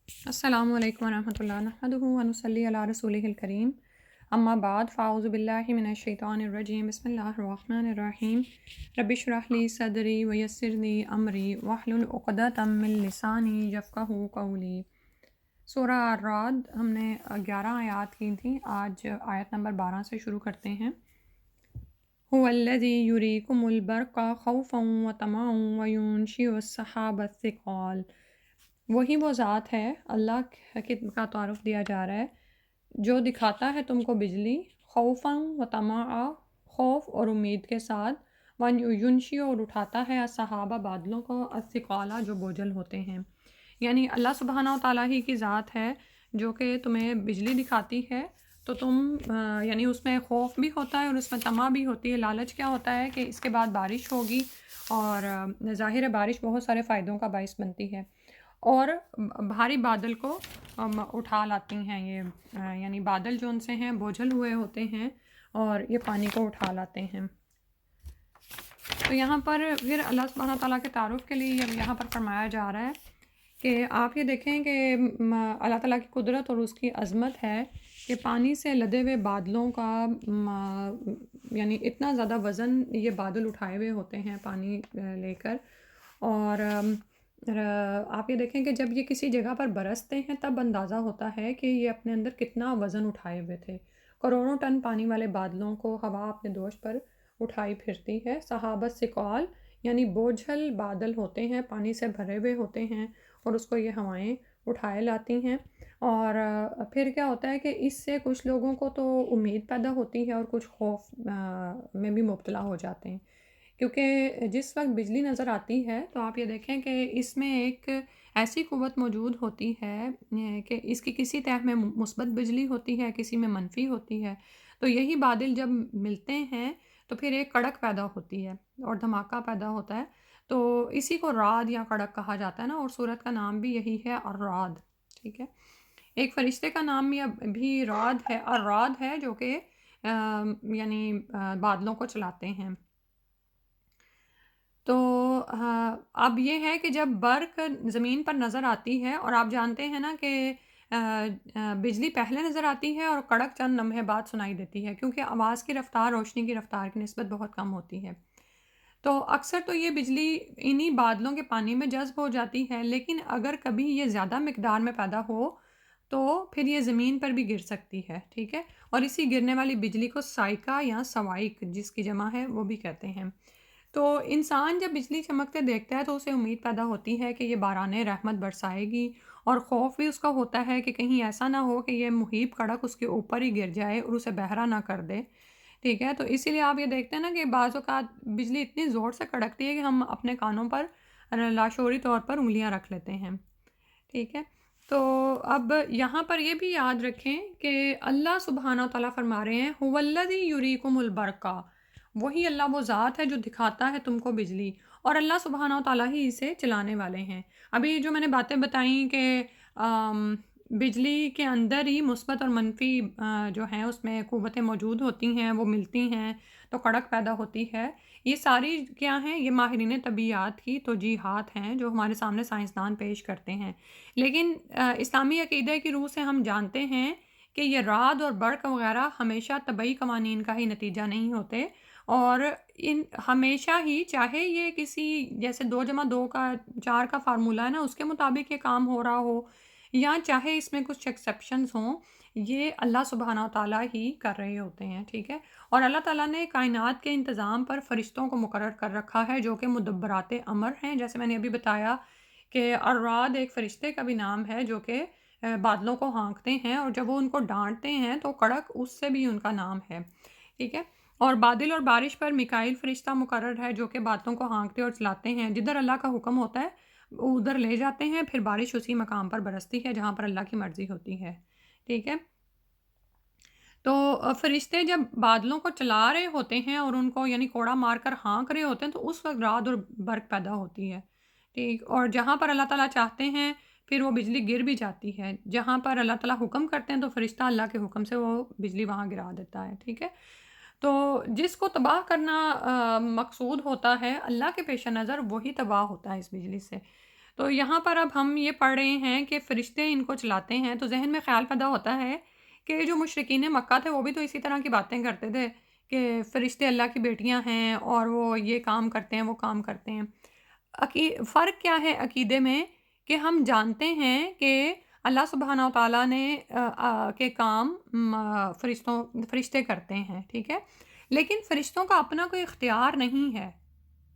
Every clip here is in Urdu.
السلام علیکم ورحمۃ اللہ نحمدہ ونصلی علی رسولہ الکریم اما بعد فاعوذ باللہ من الشیطان الرجیم بسم اللہ الرحمن الرحیم رب اشرح لی صدری ویسر لی امری واحلل عقدۃ من لسانی یفقہوا قولی۔ سورہ الرعد ہم نے 11 آیات کی تھیں، آج آیت نمبر 12 سے شروع کرتے ہیں۔ هو الذی یریکم البرق خوفا وطمعا وینشئ السحاب الثقال۔ وہی وہ ذات ہے، اللہ کا تعارف دیا جا رہا ہے، جو دکھاتا ہے تم کو بجلی، خوفاً و طمعا، خوف اور امید کے ساتھ، ینشی اور اٹھاتا ہے السحابہ بادلوں کو، الثقالا جو بوجھل ہوتے ہیں۔ یعنی اللہ سبحانہ و تعالیٰ ہی کی ذات ہے جو کہ تمہیں بجلی دکھاتی ہے، تو تم یعنی اس میں خوف بھی ہوتا ہے اور اس میں طمع بھی ہوتی ہے۔ لالچ کیا ہوتا ہے کہ اس کے بعد بارش ہوگی، اور ظاہر ہے بارش بہت سارے فائدوں کا باعث بنتی ہے، اور بھاری بادل کو اٹھا لاتی ہیں یہ، یعنی بادل جو ان سے ہیں بوجھل ہوئے ہوتے ہیں اور یہ پانی کو اٹھا لاتے ہیں۔ تو یہاں پر پھر اللہ سبحانہ تعالیٰ کے تعارف کے لیے یہاں پر فرمایا جا رہا ہے کہ آپ یہ دیکھیں کہ اللہ تعالیٰ کی قدرت اور اس کی عظمت ہے کہ پانی سے لدے ہوئے بادلوں کا یعنی اتنا زیادہ وزن یہ بادل اٹھائے ہوئے ہوتے ہیں پانی لے کر، اور آپ یہ دیکھیں کہ جب یہ کسی جگہ پر برستے ہیں تب اندازہ ہوتا ہے کہ یہ اپنے اندر کتنا وزن اٹھائے ہوئے تھے۔ کروڑوں ٹن پانی والے بادلوں کو ہوا اپنے دوش پر اٹھائی پھرتی ہے۔ صحابت ثقال یعنی بوجھل بادل ہوتے ہیں، پانی سے بھرے ہوئے ہوتے ہیں، اور اس کو یہ ہوائیں اٹھائے لاتی ہیں۔ اور پھر کیا ہوتا ہے کہ اس سے کچھ لوگوں کو تو امید پیدا ہوتی ہے اور کچھ خوف میں بھی مبتلا ہو جاتے ہیں، کیونکہ جس وقت بجلی نظر آتی ہے تو آپ یہ دیکھیں کہ اس میں ایک ایسی قوت موجود ہوتی ہے کہ اس کی کسی تہہ میں مثبت بجلی ہوتی ہے، کسی میں منفی ہوتی ہے۔ تو یہی بادل جب ملتے ہیں تو پھر ایک کڑک پیدا ہوتی ہے اور دھماکہ پیدا ہوتا ہے، تو اسی کو رعد یا کڑک کہا جاتا ہے نا، اور سورت کا نام بھی یہی ہے الرعد، ٹھیک ہے۔ ایک فرشتے کا نام بھی رعد ہے، الرعد ہے، جو کہ یعنی بادلوں کو چلاتے ہیں۔ تو اب یہ ہے کہ جب برق زمین پر نظر آتی ہے، اور آپ جانتے ہیں نا کہ بجلی پہلے نظر آتی ہے اور کڑک چند لمحے بعد سنائی دیتی ہے، کیونکہ آواز کی رفتار روشنی کی رفتار کی نسبت بہت کم ہوتی ہے۔ تو اکثر تو یہ بجلی انہی بادلوں کے پانی میں جذب ہو جاتی ہے، لیکن اگر کبھی یہ زیادہ مقدار میں پیدا ہو تو پھر یہ زمین پر بھی گر سکتی ہے، ٹھیک ہے، اور اسی گرنے والی بجلی کو سائقہ یا سوائق جس کی جمع ہے وہ بھی کہتے ہیں۔ تو انسان جب بجلی چمکتے دیکھتا ہے تو اسے امید پیدا ہوتی ہے کہ یہ باران رحمت برسائے گی، اور خوف بھی اس کا ہوتا ہے کہ کہیں ایسا نہ ہو کہ یہ مہیب کڑک اس کے اوپر ہی گر جائے اور اسے بہرا نہ کر دے، ٹھیک ہے۔ تو اسی لیے آپ یہ دیکھتے ہیں نا کہ بعض اوقات بجلی اتنی زور سے کڑکتی ہے کہ ہم اپنے کانوں پر لاشعوری طور پر انگلیاں رکھ لیتے ہیں، ٹھیک ہے۔ تو اب یہاں پر یہ بھی یاد رکھیں کہ اللہ سبحانہ و تعالیٰ فرما رہے ہیں هو الذی یریکم البرق، وہی اللہ وہ ذات ہے جو دکھاتا ہے تم کو بجلی، اور اللہ سبحانہ و تعالیٰ ہی اسے چلانے والے ہیں۔ ابھی جو میں نے باتیں بتائیں کہ بجلی کے اندر ہی مثبت اور منفی جو ہیں اس میں قوتیں موجود ہوتی ہیں، وہ ملتی ہیں تو کڑک پیدا ہوتی ہے، یہ ساری کیا ہیں؟ یہ ماہرین طبیعیات کی توجیحات ہیں جو ہمارے سامنے سائنسدان پیش کرتے ہیں، لیکن اسلامی عقیدے کی روح سے ہم جانتے ہیں کہ یہ رعد اور برق وغیرہ ہمیشہ طبعی قوانین کا ہی نتیجہ نہیں ہوتے، اور ان ہمیشہ ہی چاہے یہ کسی جیسے 2+2 کا 4 کا فارمولہ ہے نا اس کے مطابق یہ کام ہو رہا ہو، یا چاہے اس میں کچھ ایکسیپشنز ہوں، یہ اللہ سبحانہ و تعالیٰ ہی کر رہے ہوتے ہیں، ٹھیک ہے۔ اور اللہ تعالیٰ نے کائنات کے انتظام پر فرشتوں کو مقرر کر رکھا ہے جو کہ مدبرات امر ہیں، جیسے میں نے ابھی بتایا کہ الرعد ایک فرشتے کا بھی نام ہے جو کہ بادلوں کو ہانکتے ہیں، اور جب وہ ان کو ڈانٹتے ہیں تو کڑک اس سے بھی ان کا نام ہے، ٹھیک ہے۔ اور بادل اور بارش پر میکائیل فرشتہ مقرر ہے جو کہ بادلوں کو ہانکتے اور چلاتے ہیں، جدھر اللہ کا حکم ہوتا ہے وہ ادھر لے جاتے ہیں، پھر بارش اسی مقام پر برستی ہے جہاں پر اللہ کی مرضی ہوتی ہے، ٹھیک ہے۔ تو فرشتے جب بادلوں کو چلا رہے ہوتے ہیں اور ان کو یعنی کوڑا مار کر ہانک رہے ہوتے ہیں تو اس وقت رعد اور برق پیدا ہوتی ہے، ٹھیک، اور جہاں پر اللہ تعالیٰ چاہتے ہیں پھر وہ بجلی گر بھی جاتی ہے، جہاں پر اللہ تعالیٰ حکم کرتے ہیں تو فرشتہ اللہ کے حکم سے وہ بجلی وہاں گرا دیتا ہے، ٹھیک ہے۔ تو جس کو تباہ کرنا مقصود ہوتا ہے اللہ کے پیش نظر، وہی تباہ ہوتا ہے اس بجلی سے۔ تو یہاں پر اب ہم یہ پڑھ رہے ہیں کہ فرشتے ان کو چلاتے ہیں، تو ذہن میں خیال پیدا ہوتا ہے کہ جو مشرکین مکہ تھے وہ بھی تو اسی طرح کی باتیں کرتے تھے کہ فرشتے اللہ کی بیٹیاں ہیں اور وہ یہ کام کرتے ہیں وہ کام کرتے ہیں۔ فرق کیا ہے عقیدے میں کہ ہم جانتے ہیں کہ اللہ سبحانہ و تعالیٰ نے کے کام فرشتے کرتے ہیں، ٹھیک ہے، لیکن فرشتوں کا اپنا کوئی اختیار نہیں ہے،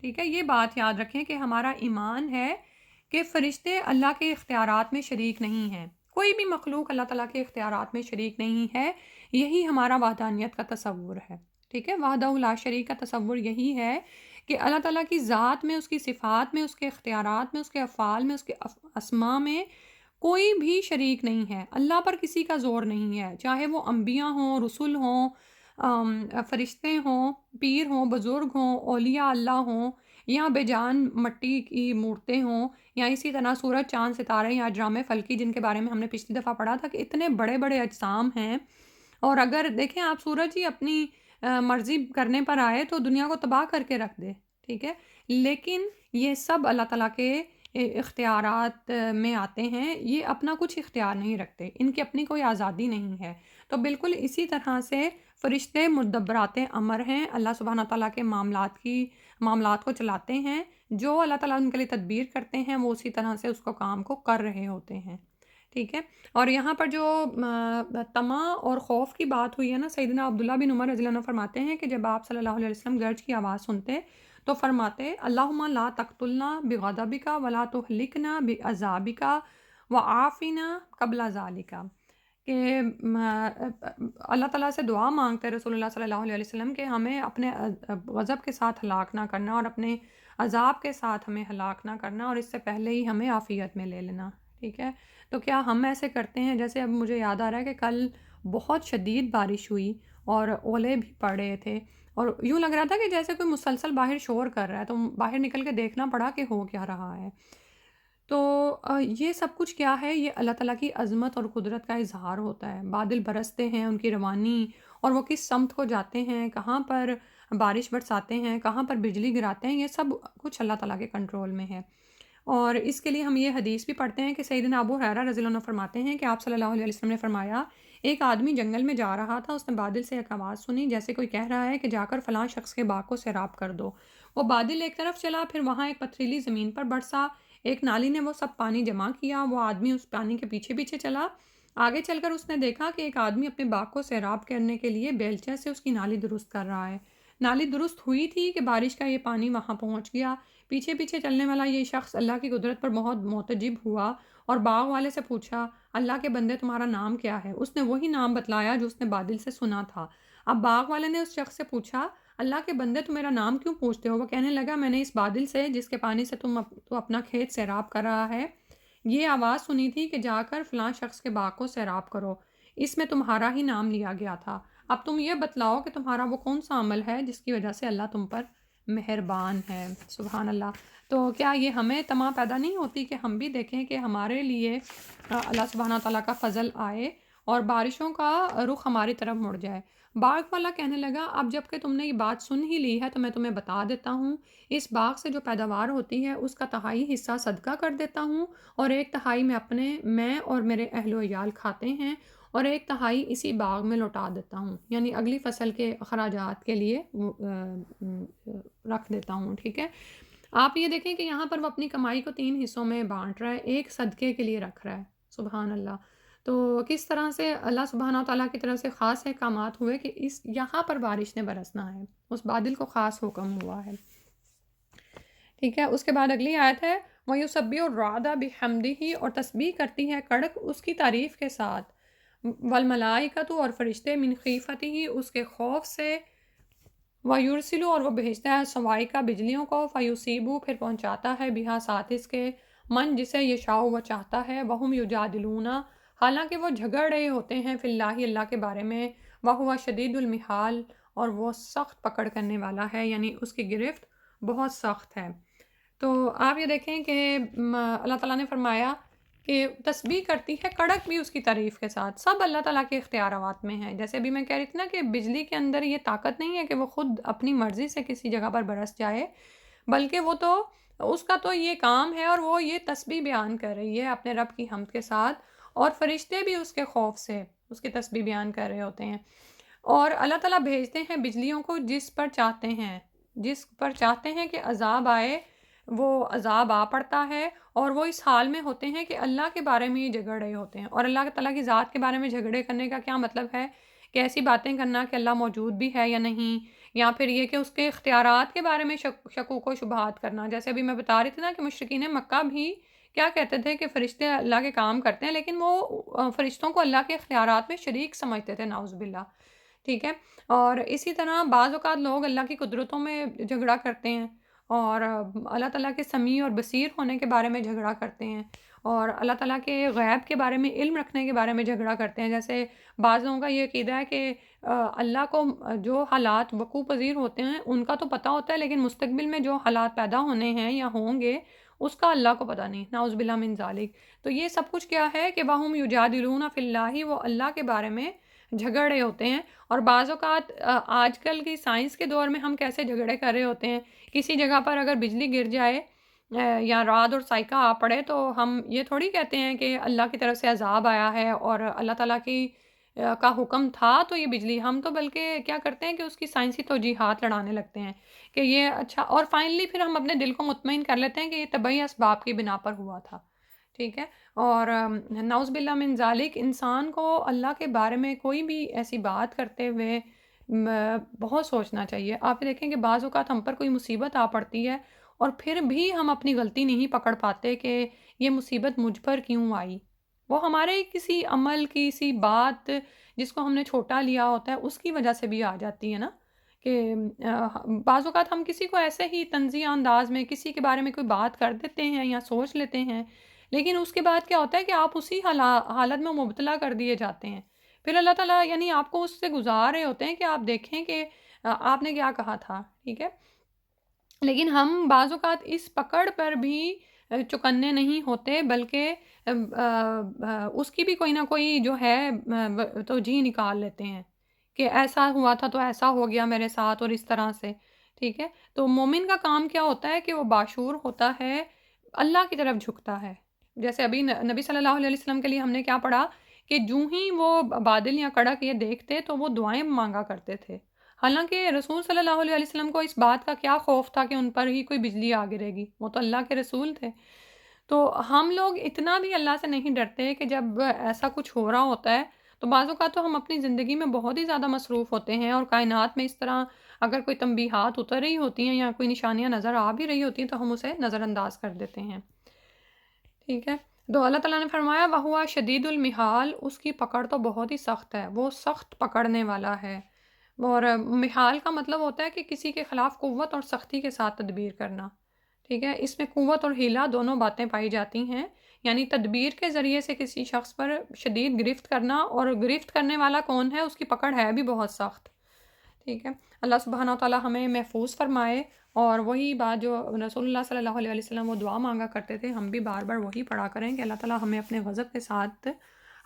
ٹھیک ہے، یہ بات یاد رکھیں کہ ہمارا ایمان ہے کہ فرشتے اللہ کے اختیارات میں شریک نہیں ہیں، کوئی بھی مخلوق اللہ تعالیٰ کے اختیارات میں شریک نہیں ہے، یہی ہمارا وحدانیت کا تصور ہے، ٹھیک ہے، وحدہ لا شریک کا تصور یہی ہے کہ اللہ تعالیٰ کی ذات میں، اس کی صفات میں، اس کے اختیارات میں، اس کے افعال میں، اس کے اسماء میں کوئی بھی شریک نہیں ہے، اللہ پر کسی کا زور نہیں ہے، چاہے وہ انبیاء ہوں، رسول ہوں، فرشتے ہوں، پیر ہوں، بزرگ ہوں، اولیاء اللہ ہوں، یا بے جان مٹی کی مورتیں ہوں، یا اسی طرح سورج چاند ستارے یا اجرام فلکی جن کے بارے میں ہم نے پچھلی دفعہ پڑھا تھا کہ اتنے بڑے بڑے اجسام ہیں، اور اگر دیکھیں آپ سورج ہی اپنی مرضی کرنے پر آئے تو دنیا کو تباہ کر کے رکھ دے، ٹھیک ہے، لیکن یہ سب اللہ تعالیٰ کے اختیارات میں آتے ہیں، یہ اپنا کچھ اختیار نہیں رکھتے، ان کی اپنی کوئی آزادی نہیں ہے، تو بالکل اسی طرح سے فرشتے مدبرات امر ہیں، اللہ سبحانہ تعالیٰ کے معاملات کو چلاتے ہیں، جو اللہ تعالیٰ ان کے لیے تدبیر کرتے ہیں وہ اسی طرح سے اس کو کام کو کر رہے ہوتے ہیں، ٹھیک ہے، اور یہاں پر جو طمع اور خوف کی بات ہوئی ہے نا، سیدنا عبداللہ بن عمر رضی اللہ عنہ فرماتے ہیں کہ جب آپ صلی اللہ علیہ وسلم گرج کی آواز سنتے تو فرماتے اللہم لا تقتلنا بغضبک ولا تہلکنا بعذابک وعافنا قبل ذالک، کہ اللہ تعالیٰ سے دعا مانگتے ہیں رسول اللہ صلی اللہ علیہ وسلم کہ ہمیں اپنے غضب کے ساتھ ہلاک نہ کرنا اور اپنے عذاب کے ساتھ ہمیں ہلاک نہ کرنا، اور اس سے پہلے ہی ہمیں عافیت میں لے لینا، ٹھیک ہے، تو کیا ہم ایسے کرتے ہیں؟ جیسے اب مجھے یاد آ رہا ہے کہ کل بہت شدید بارش ہوئی اور اولے بھی پڑ رہے تھے، اور یوں لگ رہا تھا کہ جیسے کوئی مسلسل باہر شور کر رہا ہے، تو باہر نکل کے دیکھنا پڑا کہ ہو کیا رہا ہے، تو یہ سب کچھ کیا ہے؟ یہ اللہ تعالیٰ کی عظمت اور قدرت کا اظہار ہوتا ہے، بادل برستے ہیں، ان کی روانی، اور وہ کس سمت کو جاتے ہیں، کہاں پر بارش برساتے ہیں، کہاں پر بجلی گراتے ہیں، یہ سب کچھ اللہ تعالیٰ کے کنٹرول میں ہے، اور اس کے لیے ہم یہ حدیث بھی پڑھتے ہیں کہ سیدنا ابو ہریرہ رضی اللہ عنہ فرماتے ہیں کہ آپ صلی اللہ علیہ وسلم نے فرمایا ایک آدمی جنگل میں جا رہا تھا، اس نے بادل سے ایک آواز سنی جیسے کوئی کہہ رہا ہے کہ جا کر فلاں شخص کے باغ کو سیراب کر دو، وہ بادل ایک طرف چلا، پھر وہاں ایک پتھریلی زمین پر برسا، ایک نالی نے وہ سب پانی جمع کیا، وہ آدمی اس پانی کے پیچھے پیچھے چلا، آگے چل کر اس نے دیکھا کہ ایک آدمی اپنے باغ کو سیراب کرنے کے لیے بیلچے سے اس کی نالی درست کر رہا ہے، نالی درست ہوئی تھی کہ بارش کا یہ پانی وہاں پہنچ گیا، پیچھے پیچھے چلنے والا یہ شخص اللہ کی قدرت پر بہت معتجب ہوا اور باغ والے سے پوچھا اللہ کے بندے تمہارا نام کیا ہے؟ اس نے وہی نام بتلایا جو اس نے بادل سے سنا تھا۔ اب باغ والے نے اس شخص سے پوچھا اللہ کے بندے تم میرا نام کیوں پوچھتے ہو؟ وہ کہنے لگا میں نے اس بادل سے جس کے پانی سے تو اپنا کھیت سیراب کر رہا ہے یہ آواز سنی تھی کہ جا کر فلاں شخص کے باغ کو سیراب کرو، اس میں تمہارا ہی نام لیا گیا تھا، اب تم یہ بتلاؤ کہ تمہارا وہ کون سا عمل ہے جس کی وجہ سے اللہ تم پر مہربان ہے۔ سبحان اللہ۔ تو کیا یہ ہمیں طمع پیدا نہیں ہوتی کہ ہم بھی دیکھیں کہ ہمارے لیے اللہ سبحانہ تعالیٰ کا فضل آئے اور بارشوں کا رخ ہماری طرف مڑ جائے؟ باغ والا کہنے لگا اب جب کہ تم نے یہ بات سن ہی لی ہے تو میں تمہیں بتا دیتا ہوں، اس باغ سے جو پیداوار ہوتی ہے اس کا تہائی حصہ صدقہ کر دیتا ہوں، اور ایک تہائی میں اور میرے اہل و عیال کھاتے ہیں، اور ایک تہائی اسی باغ میں لوٹا دیتا ہوں، یعنی اگلی فصل کے اخراجات کے لیے رکھ دیتا ہوں، ٹھیک ہے۔ آپ یہ دیکھیں کہ یہاں پر وہ اپنی کمائی کو 3 حصوں میں بانٹ رہا ہے، ایک صدقے کے لیے رکھ رہا ہے، سبحان اللہ۔ تو کس طرح سے اللہ سبحانہ تعالیٰ کی طرف سے خاص احکامات ہوئے کہ یہاں پر بارش نے برسنا ہے، اس بادل کو خاص حکم ہوا ہے، ٹھیک ہے۔ اس کے بعد اگلی آیت ہے وَيُسَبِّحُ الرَّعْدَ بِحَمْدِهِ، اور تسبیح کرتی ہے کڑک اس کی تعریف کے ساتھ، وَالْمَلَائِكَةُ، اور فرشتے مِنْ خِیفَتِهِ اس کے خوف سے، وَيُرْسِلُ، اور وہ بھیجتا ہے صواعق بجلیوں کو، فَيُصِيبُ، پھر پہنچاتا ہے بِہَا ساتھ اس کے، من جسے یشاء وہ چاہتا ہے، وَهُمْ يُجَادِلُونَ، حالانکہ وہ جھگڑ رہے ہوتے ہیں فی اللہ اللہ کے بارے میں، وَهُوَ شَدِيدُ الْمِحَالِ، اور وہ سخت پکڑ کرنے والا ہے، یعنی اس کی گرفت بہت سخت ہے۔ تو آپ یہ دیکھیں کہ اللہ تعالیٰ نے فرمایا کہ تسبیح کرتی ہے کڑک بھی اس کی تعریف کے ساتھ، سب اللہ تعالیٰ کے اختیارات میں ہیں، جیسے بھی میں کہہ رہی تھی نا کہ بجلی کے اندر یہ طاقت نہیں ہے کہ وہ خود اپنی مرضی سے کسی جگہ پر برس جائے، بلکہ وہ تو اس کا تو یہ کام ہے، اور وہ یہ تسبیح بیان کر رہی ہے اپنے رب کی حمد کے ساتھ، اور فرشتے بھی اس کے خوف سے اس کی تسبیح بیان کر رہے ہوتے ہیں۔ اور اللہ تعالیٰ بھیجتے ہیں بجلیوں کو جس پر چاہتے ہیں کہ عذاب آئے، وہ عذاب آ پڑتا ہے، اور وہ اس حال میں ہوتے ہیں کہ اللہ کے بارے میں ہی جھگڑ رہے ہوتے ہیں۔ اور اللہ تعالیٰ کی ذات کے بارے میں جھگڑے کرنے کا کیا مطلب ہے؟ کہ ایسی باتیں کرنا کہ اللہ موجود بھی ہے یا نہیں، یا پھر یہ کہ اس کے اختیارات کے بارے میں شکوک و شبہات کرنا۔ جیسے ابھی میں بتا رہی تھی نا کہ مشرکین مکہ بھی کیا کہتے تھے کہ فرشتے اللہ کے کام کرتے ہیں، لیکن وہ فرشتوں کو اللہ کے اختیارات میں شریک سمجھتے تھے، نعوذ باللہ، ٹھیک ہے۔ اور اسی طرح بعض اوقات لوگ اللہ کی قدرتوں میں جھگڑا کرتے ہیں، اور اللہ تعالیٰ کے سمیع اور بصیر ہونے کے بارے میں جھگڑا کرتے ہیں، اور اللہ تعالیٰ کے غیب کے بارے میں علم رکھنے کے بارے میں جھگڑا کرتے ہیں۔ جیسے بعض لوگوں کا یہ عقیدہ ہے کہ اللہ کو جو حالات وقوع پذیر ہوتے ہیں ان کا تو پتہ ہوتا ہے، لیکن مستقبل میں جو حالات پیدا ہونے ہیں یا ہوں گے اس کا اللہ کو پتہ نہیں، نعوذ باللہ من ذالک۔ تو یہ سب کچھ کیا ہے کہ وَهُمْ يُجَادِلُونَ فِي اللَّهِ، وہ اللہ کے بارے میں جھگڑ رہے ہوتے ہیں۔ اور بعض اوقات آج کل کی سائنس کے دور میں ہم کیسے جھگڑے کر رہے ہوتے ہیں، کسی جگہ پر اگر بجلی گر جائے یا رعد اور صاعقہ آ پڑے، تو ہم یہ تھوڑی کہتے ہیں کہ اللہ کی طرف سے عذاب آیا ہے اور اللہ تعالیٰ کا حکم تھا تو یہ بجلی، ہم تو بلکہ کیا کرتے ہیں کہ اس کی سائنسی توجیحات لڑانے لگتے ہیں کہ یہ اچھا، اور فائنلی پھر ہم اپنے دل کو مطمئن کر لیتے ہیں کہ یہ طبعی اسباب کی بنا پر ہوا تھا، ٹھیک ہے۔ اور نعوذ باللہ من ذالک، انسان کو اللہ کے بارے میں کوئی بھی ایسی بات کرتے ہوئے بہت سوچنا چاہیے۔ آپ دیکھیں کہ بعض اوقات ہم پر کوئی مصیبت آ پڑتی ہے اور پھر بھی ہم اپنی غلطی نہیں پکڑ پاتے کہ یہ مصیبت مجھ پر کیوں آئی۔ وہ ہمارے کسی عمل، کسی بات جس کو ہم نے چھوٹا لیا ہوتا ہے اس کی وجہ سے بھی آ جاتی ہے نا، کہ بعض اوقات ہم کسی کو ایسے ہی طنزیہ انداز میں کسی کے بارے میں کوئی بات کر دیتے ہیں یا سوچ لیتے ہیں، لیکن اس کے بعد کیا ہوتا ہے کہ آپ اسی حالت میں مبتلا کر دیے جاتے ہیں۔ پھر اللہ تعالیٰ یعنی آپ کو اس سے گزار رہے ہوتے ہیں کہ آپ دیکھیں کہ آپ نے کیا کہا تھا، ٹھیک ہے۔ لیکن ہم بعض اوقات اس پکڑ پر بھی چکنے نہیں ہوتے، بلکہ اس کی بھی کوئی نہ کوئی جو ہے توجہ نکال لیتے ہیں کہ ایسا ہوا تھا تو ایسا ہو گیا میرے ساتھ، اور اس طرح سے، ٹھیک ہے۔ تو مومن کا کام کیا ہوتا ہے کہ وہ باشعور ہوتا ہے، اللہ کی طرف جھکتا ہے۔ جیسے ابھی نبی صلی اللہ علیہ وسلم کے لیے ہم نے کیا پڑھا کہ جو ہی وہ بادل یا کڑک یہ دیکھتے تو وہ دعائیں مانگا کرتے تھے، حالانکہ رسول صلی اللہ علیہ وسلم کو اس بات کا کیا خوف تھا کہ ان پر ہی کوئی بجلی آ گرے گی، وہ تو اللہ کے رسول تھے۔ تو ہم لوگ اتنا بھی اللہ سے نہیں ڈرتے کہ جب ایسا کچھ ہو رہا ہوتا ہے تو بعض اوقات تو ہم اپنی زندگی میں بہت ہی زیادہ مصروف ہوتے ہیں، اور کائنات میں اس طرح اگر کوئی تنبیہات اتر رہی ہوتی ہیں یا کوئی نشانیاں نظر آ بھی رہی ہوتی ہیں تو ہم اسے نظر انداز کر دیتے ہیں، ٹھیک ہے۔ تو اللہ تعالیٰ نے فرمایا وَهُوَ شَدِيدُ الْمِحَالِ، اس کی پکڑ تو بہت ہی سخت ہے، وہ سخت پکڑنے والا ہے۔ اور محال کا مطلب ہوتا ہے کہ کسی کے خلاف قوت اور سختی کے ساتھ تدبیر کرنا، ٹھیک ہے۔ اس میں قوت اور حیلہ دونوں باتیں پائی جاتی ہیں، یعنی تدبیر کے ذریعے سے کسی شخص پر شدید گرفت کرنا، اور گرفت کرنے والا کون ہے، اس کی پکڑ ہے بھی بہت سخت، ٹھیک ہے۔ اللہ سبحانہ وتعالیٰ ہمیں محفوظ فرمائے، اور وہی بات جو رسول اللہ صلی اللہ علیہ وسلم وہ دعا مانگا کرتے تھے، ہم بھی بار بار وہی پڑھا کریں کہ اللہ تعالیٰ ہمیں اپنے غضب کے ساتھ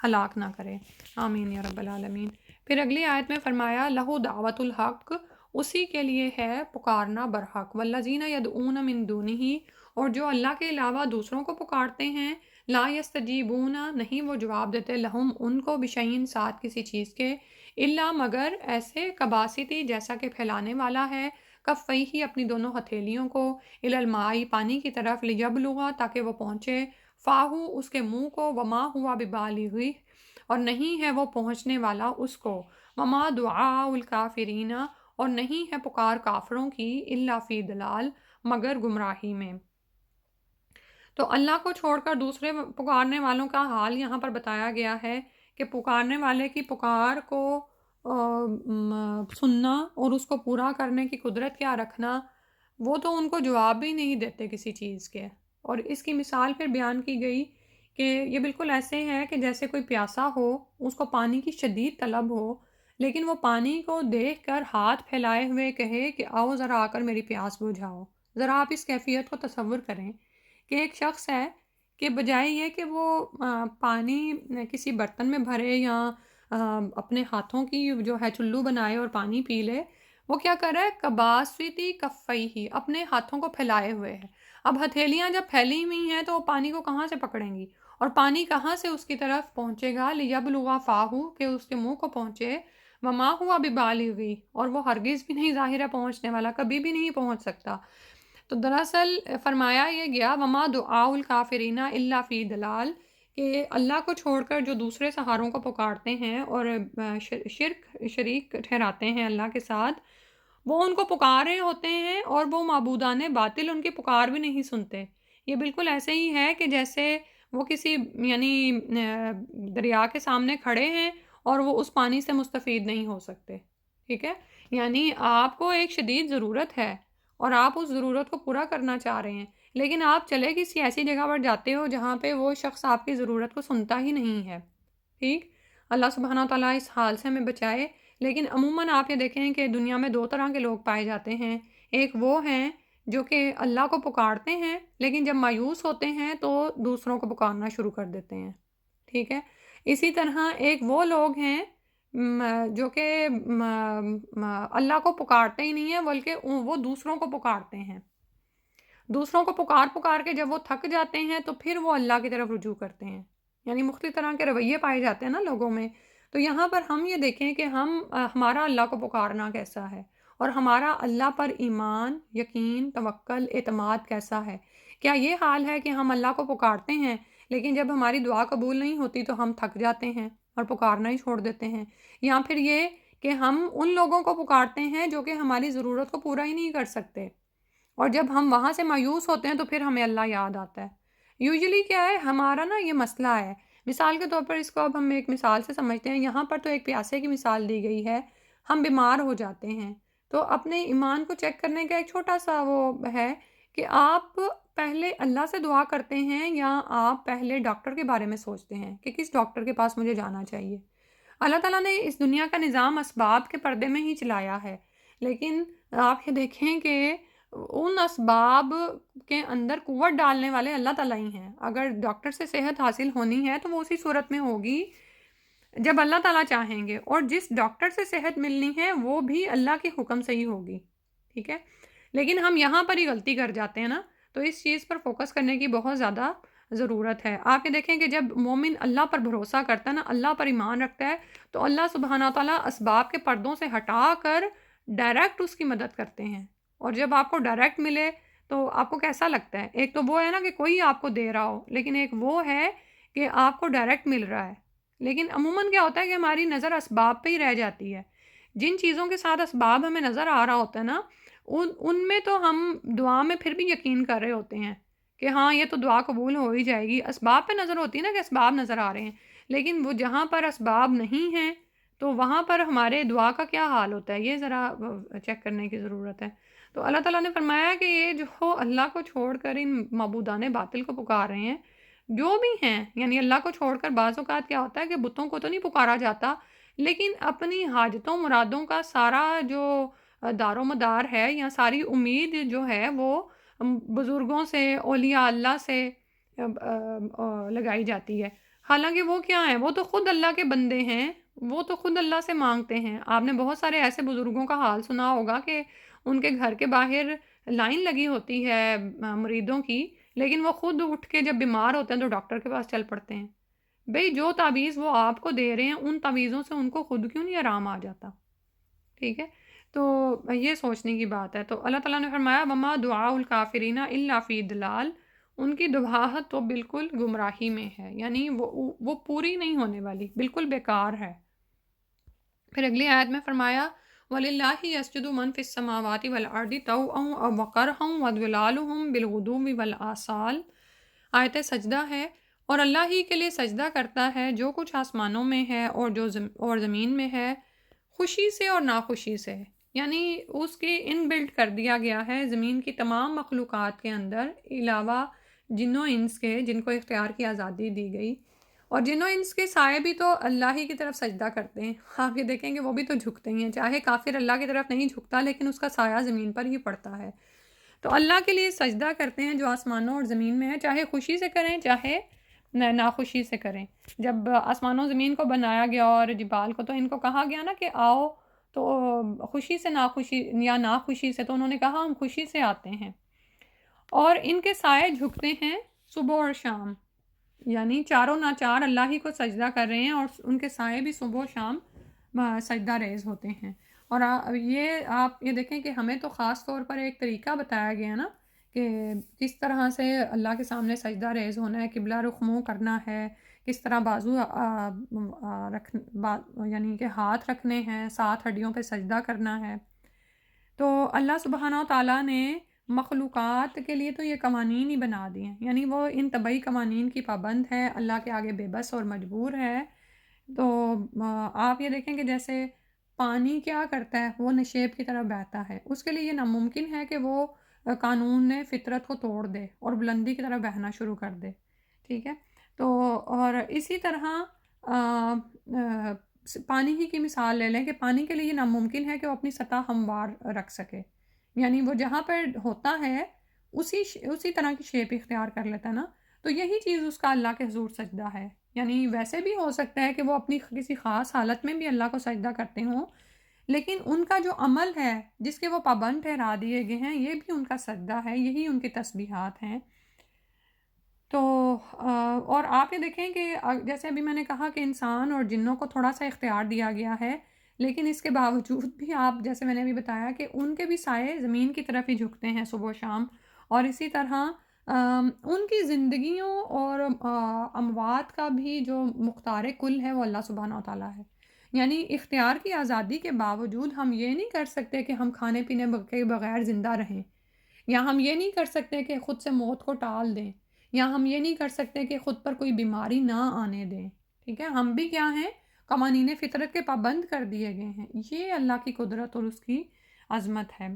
ہلاک نہ کرے، آمین یا رب العالمین۔ پھر اگلی آیت میں فرمایا لہو دعوت الحق، اسی کے لیے ہے پکارنا برحق، والذین یدعون من دونہ، اور جو اللہ کے علاوہ دوسروں کو پکارتے ہیں، لا یستجیبون، نہیں وہ جواب دیتے، لہم ان کو، بشیء ساتھ کسی چیز کے، الا مگر ایسے، کباسطی جیسا کہ پھیلانے والا ہے، کفیہ اپنی دونوں ہتھیلیوں کو، الی الماء پانی کی طرف، لیبلغ تاکہ وہ پہنچے، فاہو اس کے منہ کو، وما ہوا ببالغہ اور نہیں ہے وہ پہنچنے والا اس کو، وما دعاء الکافرین اور نہیں ہے پکار کافروں کی، الا فی ضلال مگر گمراہی میں۔ تو اللہ کو چھوڑ کر دوسرے پکارنے والوں کا حال یہاں پر بتایا گیا ہے کہ پکارنے والے کی پکار کو سننا اور اس کو پورا کرنے کی قدرت کیا رکھنا، وہ تو ان کو جواب بھی نہیں دیتے کسی چیز کے۔ اور اس کی مثال پھر بیان کی گئی کہ یہ بالکل ایسے ہے کہ جیسے کوئی پیاسا ہو، اس کو پانی کی شدید طلب ہو، لیکن وہ پانی کو دیکھ کر ہاتھ پھیلائے ہوئے کہے کہ آؤ ذرا آ کر میری پیاس بجھاؤ۔ ذرا آپ اس کیفیت کو تصور کریں کہ ایک شخص ہے کہ بجائے یہ کہ وہ پانی کسی برتن میں بھرے یا اپنے ہاتھوں کی جو ہے چلو بنائے اور پانی پی لے، وہ کیا کر رہا ہے، کباسطی کفیہ، اپنے ہاتھوں کو پھیلائے ہوئے ہے، اب ہتھیلیاں جب پھیلی ہوئی ہیں تو وہ پانی کو کہاں سے پکڑیں گی، اور پانی کہاں سے اس کی طرف پہنچے گا، لیبلغ فاہو کہ اس کے منہ کو پہنچے، وما ہوا ببالغی اور وہ ہرگز بھی نہیں ظاہر ہے پہنچنے والا، کبھی بھی نہیں پہنچ سکتا۔ تو دراصل فرمایا یہ گیا وما دعاء الکافرین الا فی دلال، کہ اللہ کو چھوڑ کر جو دوسرے سہاروں کو پکارتے ہیں اور شریک ٹھہراتے ہیں اللہ کے ساتھ، وہ ان کو پکار رہے ہوتے ہیں اور وہ معبودان باطل ان کی پکار بھی نہیں سنتے۔ یہ بالکل ایسے ہی ہے کہ جیسے وہ کسی یعنی دریا کے سامنے کھڑے ہیں اور وہ اس پانی سے مستفید نہیں ہو سکتے، ٹھیک ہے؟ یعنی آپ کو ایک شدید ضرورت ہے اور آپ اس ضرورت کو پورا کرنا چاہ رہے ہیں، لیکن آپ چلے کسی ایسی جگہ پر جاتے ہو جہاں پہ وہ شخص آپ کی ضرورت کو سنتا ہی نہیں ہے، ٹھیک؟ اللہ سبحانہ تعالیٰ اس حال سے ہمیں بچائے۔ لیکن عموماً آپ یہ دیکھیں کہ دنیا میں دو طرح کے لوگ پائے جاتے ہیں، ایک وہ ہیں جو کہ اللہ کو پکارتے ہیں لیکن جب مایوس ہوتے ہیں تو دوسروں کو پکارنا شروع کر دیتے ہیں، ٹھیک ہے؟ اسی طرح ایک وہ لوگ ہیں جو کہ اللہ کو پکارتے ہی نہیں ہیں بلکہ وہ دوسروں کو پکارتے ہیں، دوسروں کو پکار پکار کے جب وہ تھک جاتے ہیں تو پھر وہ اللہ کی طرف رجوع کرتے ہیں، یعنی مختلف طرح کے رویے پائے جاتے ہیں نا لوگوں میں۔ تو یہاں پر ہم یہ دیکھیں کہ ہمارا اللہ کو پکارنا کیسا ہے، اور ہمارا اللہ پر ایمان، یقین، توکل، اعتماد کیسا ہے۔ کیا یہ حال ہے کہ ہم اللہ کو پکارتے ہیں لیکن جب ہماری دعا قبول نہیں ہوتی تو ہم تھک جاتے ہیں اور پکارنا ہی چھوڑ دیتے ہیں، یا پھر یہ کہ ہم ان لوگوں کو پکارتے ہیں جو کہ ہماری ضرورت کو پورا ہی نہیں کر سکتے، اور جب ہم وہاں سے مایوس ہوتے ہیں تو پھر ہمیں اللہ یاد آتا ہے۔ یوزلی کیا ہے ہمارا نا یہ مسئلہ ہے۔ مثال کے طور پر اس کو اب ہم ایک مثال سے سمجھتے ہیں، یہاں پر تو ایک پیاسے کی مثال دی گئی ہے، ہم بیمار ہو جاتے ہیں تو اپنے ایمان کو چیک کرنے کا ایک چھوٹا سا وہ ہے کہ آپ پہلے اللہ سے دعا کرتے ہیں یا آپ پہلے ڈاکٹر کے بارے میں سوچتے ہیں کہ کس ڈاکٹر کے پاس مجھے جانا چاہیے۔ اللہ تعالیٰ نے اس دنیا کا نظام اسباب کے پردے میں ہی چلایا ہے، لیکن آپ یہ دیکھیں کہ ان اسباب کے اندر قوت ڈالنے والے اللہ تعالیٰ ہی ہیں۔ اگر ڈاکٹر سے صحت حاصل ہونی ہے تو وہ اسی صورت میں ہوگی جب اللہ تعالیٰ چاہیں گے، اور جس ڈاکٹر سے صحت ملنی ہے وہ بھی اللہ کے حکم سے ہی ہوگی، ٹھیک ہے؟ لیکن ہم یہاں پر ہی غلطی کر جاتے ہیں نا، تو اس چیز پر فوکس کرنے کی بہت زیادہ ضرورت ہے۔ آپ یہ دیکھیں کہ جب مومن اللہ پر بھروسہ کرتا ہے نا، اللہ پر ایمان رکھتا ہے، تو اللہ سبحانہ تعالیٰ اسباب کے پردوں سے ہٹا کر ڈائریکٹ اس کی مدد کرتے ہیں، اور جب آپ کو ڈائریکٹ ملے تو آپ کو کیسا لگتا ہے؟ ایک تو وہ ہے نا کہ کوئی آپ کو دے رہا ہو، لیکن ایک وہ ہے کہ آپ کو ڈائریکٹ مل رہا ہے۔ لیکن عموماً کیا ہوتا ہے کہ ہماری نظر اسباب پہ ہی رہ جاتی ہے۔ جن چیزوں کے ساتھ اسباب ہمیں نظر آ رہا ہوتا ہے نا، ان میں تو ہم دعا میں پھر بھی یقین کر رہے ہوتے ہیں کہ ہاں یہ تو دعا قبول ہو ہی جائے گی، اسباب پہ نظر ہوتی ہے نا کہ اسباب نظر آ رہے ہیں، لیکن وہ جہاں پر اسباب نہیں ہیں تو وہاں پر ہمارے دعا کا کیا حال ہوتا ہے، یہ ذرا چیک کرنے کی ضرورت ہے۔ تو اللہ تعالیٰ نے فرمایا کہ یہ جو اللہ کو چھوڑ کر ان معبودان باطل کو پکار رہے ہیں، جو بھی ہیں، یعنی اللہ کو چھوڑ کر بعض اوقات کیا ہوتا ہے کہ بتوں کو تو نہیں پکارا جاتا، لیکن اپنی حاجتوں مرادوں کا سارا جو دار و مدار ہے یا ساری امید جو ہے وہ بزرگوں سے، اولیاء اللہ سے لگائی جاتی ہے۔ حالانکہ وہ کیا ہیں، وہ تو خود اللہ کے بندے ہیں، وہ تو خود اللہ سے مانگتے ہیں۔ آپ نے بہت سارے ایسے بزرگوں کا حال سنا ہوگا کہ ان کے گھر کے باہر لائن لگی ہوتی ہے مریدوں کی، لیکن وہ خود اٹھ کے جب بیمار ہوتے ہیں تو ڈاکٹر کے پاس چل پڑتے ہیں۔ بھئی جو تعویذ وہ آپ کو دے رہے ہیں ان تعویذوں سے ان کو خود کیوں نہیں آرام آ جاتا، ٹھیک ہے؟ تو یہ سوچنے کی بات ہے۔ تو اللہ تعالیٰ نے فرمایا وما دعاء الکافرین الا فی ضلال، ان کی دعاہت تو بالکل گمراہی میں ہے، یعنی وہ پوری نہیں ہونے والی، بالکل بیکار ہے۔ پھر اگلی آیت میں فرمایا وَلِلَّهِ يَسْجُدُ مَن فِي السَّمَاوَاتِ وَالْأَرْضِ طَوْعًا وَكَرْهًا وَظِلَالُهُم بِالْغُدُوِّ وَالْآصَالِ، آیت سجدہ ہے، اور اللہ ہی کے لیے سجدہ کرتا ہے جو کچھ آسمانوں میں ہے اور زمین میں ہے، خوشی سے اور ناخوشی سے، یعنی اس کی ان بلڈ کر دیا گیا ہے زمین کی تمام مخلوقات کے اندر، علاوہ جن و انس کے جن کو اختیار کی آزادی دی گئی، اور جن و انس کے سائے بھی تو اللہ ہی کی طرف سجدہ کرتے ہیں۔ آپ یہ دیکھیں کہ وہ بھی تو جھکتے ہی ہیں، چاہے کافر اللہ کی طرف نہیں جھکتا لیکن اس کا سایہ زمین پر ہی پڑتا ہے۔ تو اللہ کے لیے سجدہ کرتے ہیں جو آسمانوں اور زمین میں ہے، چاہے خوشی سے کریں چاہے ناخوشی سے کریں۔ جب آسمانوں زمین کو بنایا گیا اور جبال کو، تو ان کو کہا گیا نا کہ آؤ، تو خوشی سے ناخوشی یا ناخوشی سے، تو انہوں نے کہا ہم خوشی سے آتے ہیں۔ اور ان کے سائے جھکتے ہیں صبح اور شام، یعنی چاروں ناچار اللہ ہی کو سجدہ کر رہے ہیں اور ان کے سائے بھی صبح و شام سجدہ ریز ہوتے ہیں۔ اور یہ آپ یہ دیکھیں کہ ہمیں تو خاص طور پر ایک طریقہ بتایا گیا نا کہ کس طرح سے اللہ کے سامنے سجدہ ریز ہونا ہے، قبلہ رخ منہ کرنا ہے، کس طرح بازو یعنی کہ ہاتھ رکھنے ہیں، 7 ہڈیوں پہ سجدہ کرنا ہے۔ تو اللہ سبحانہ و تعالیٰ نے مخلوقات کے لیے تو یہ قوانین ہی بنا دیے ہیں، یعنی وہ ان طبعی قوانین کی پابند ہے، اللہ کے آگے بے بس اور مجبور ہے۔ تو آپ یہ دیکھیں کہ جیسے پانی کیا کرتا ہے، وہ نشیب کی طرف بہتا ہے، اس کے لیے یہ ناممکن ہے کہ وہ قانون فطرت کو توڑ دے اور بلندی کی طرف بہنا شروع کر دے، ٹھیک ہے۔ تو اور اسی طرح پانی ہی کی مثال لے لیں کہ پانی کے لیے یہ ناممکن ہے کہ وہ اپنی سطح ہموار رکھ سکے، یعنی وہ جہاں پر ہوتا ہے اسی طرح کی شیپ اختیار کر لیتا ہے نا۔ تو یہی چیز اس کا اللہ کے حضور سجدہ ہے، یعنی ویسے بھی ہو سکتا ہے کہ وہ اپنی کسی خاص حالت میں بھی اللہ کو سجدہ کرتے ہوں، لیکن ان کا جو عمل ہے جس کے وہ پابند ٹھہرا دیے گئے ہیں، یہ بھی ان کا سجدہ ہے، یہی ان کی تسبیحات ہیں۔ تو اور آپ یہ دیکھیں کہ جیسے ابھی میں نے کہا کہ انسان اور جنوں کو تھوڑا سا اختیار دیا گیا ہے، لیکن اس کے باوجود بھی آپ جیسے میں نے ابھی بتایا کہ ان کے بھی سائے زمین کی طرف ہی جھکتے ہیں صبح و شام، اور اسی طرح ان کی زندگیوں اور اموات کا بھی جو مختار کل ہے وہ اللہ سبحانہ و تعالیٰ ہے۔ یعنی اختیار کی آزادی کے باوجود ہم یہ نہیں کر سکتے کہ ہم کھانے پینے کے بغیر زندہ رہیں، یا ہم یہ نہیں کر سکتے کہ خود سے موت کو ٹال دیں، یا ہم یہ نہیں کر سکتے کہ خود پر کوئی بیماری نہ آنے دیں، ٹھیک ہے۔ ہم بھی کیا ہیں، قوانین فطرت کے پابند کر دیے گئے ہیں۔ یہ اللہ کی قدرت اور اس کی عظمت ہے۔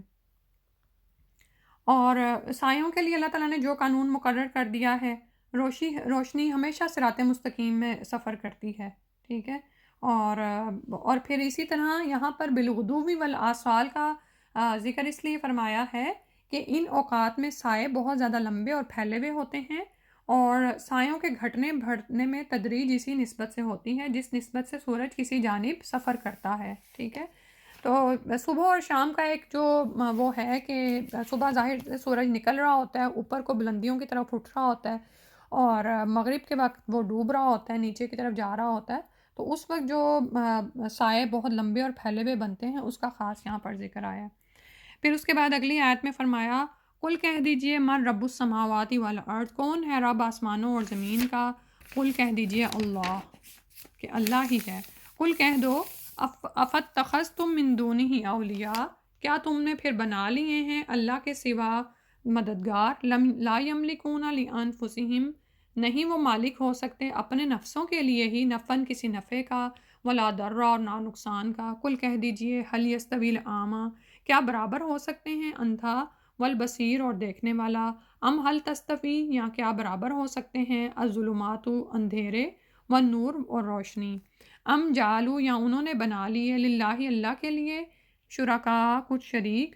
اور سایوں کے لیے اللہ تعالیٰ نے جو قانون مقرر کر دیا ہے، روشنی ہمیشہ صراط مستقیم میں سفر کرتی ہے، ٹھیک ہے۔ اور پھر اسی طرح یہاں پر بالغدو والآصال کا ذکر اس لیے فرمایا ہے کہ ان اوقات میں سائے بہت زیادہ لمبے اور پھیلے ہوئے ہوتے ہیں، اور سایوں کے گھٹنے بڑھنے میں تدریج اسی نسبت سے ہوتی ہے جس نسبت سے سورج کسی جانب سفر کرتا ہے، ٹھیک ہے۔ تو صبح اور شام کا ایک جو وہ ہے کہ صبح ظاہر سے سورج نکل رہا ہوتا ہے، اوپر کو بلندیوں کی طرف اٹھ رہا ہوتا ہے، اور مغرب کے وقت وہ ڈوب رہا ہوتا ہے، نیچے کی طرف جا رہا ہوتا ہے۔ تو اس وقت جو سائے بہت لمبے اور پھیلے ہوئے بنتے ہیں، اس کا خاص یہاں پر ذکر آیا ہے۔ پھر اس کے بعد اگلی آیت میں فرمایا، قل کہہ دیجئے من رب السماوات والارض، کون ہے رب آسمانوں اور زمین کا؟ قل کہہ دیجئے اللہ، کہ اللہ ہی ہے۔ قل کہہ دو، افاتخذتم من دونہ اولیاء، کیا تم نے پھر بنا لیے ہیں اللہ کے سوا مددگار، لا یملکون لانفسہم، نہیں وہ مالک ہو سکتے اپنے نفسوں کے لیے ہی، نفعن کسی نفع کا، ولا ضرا اور نہ نقصان کا۔ قل کہہ دیجئے هل یستوی الاعمی، کیا برابر ہو سکتے ہیں اندھا، والبصیر اور دیکھنے والا، ام هل تستوی، یا کیا برابر ہو سکتے ہیں الظلمات اندھیرے، والنور اور روشنی، ام جعلوا، یا انہوں نے بنا لیے، للہ اللہ کے لیے، شرکا کچھ شریک،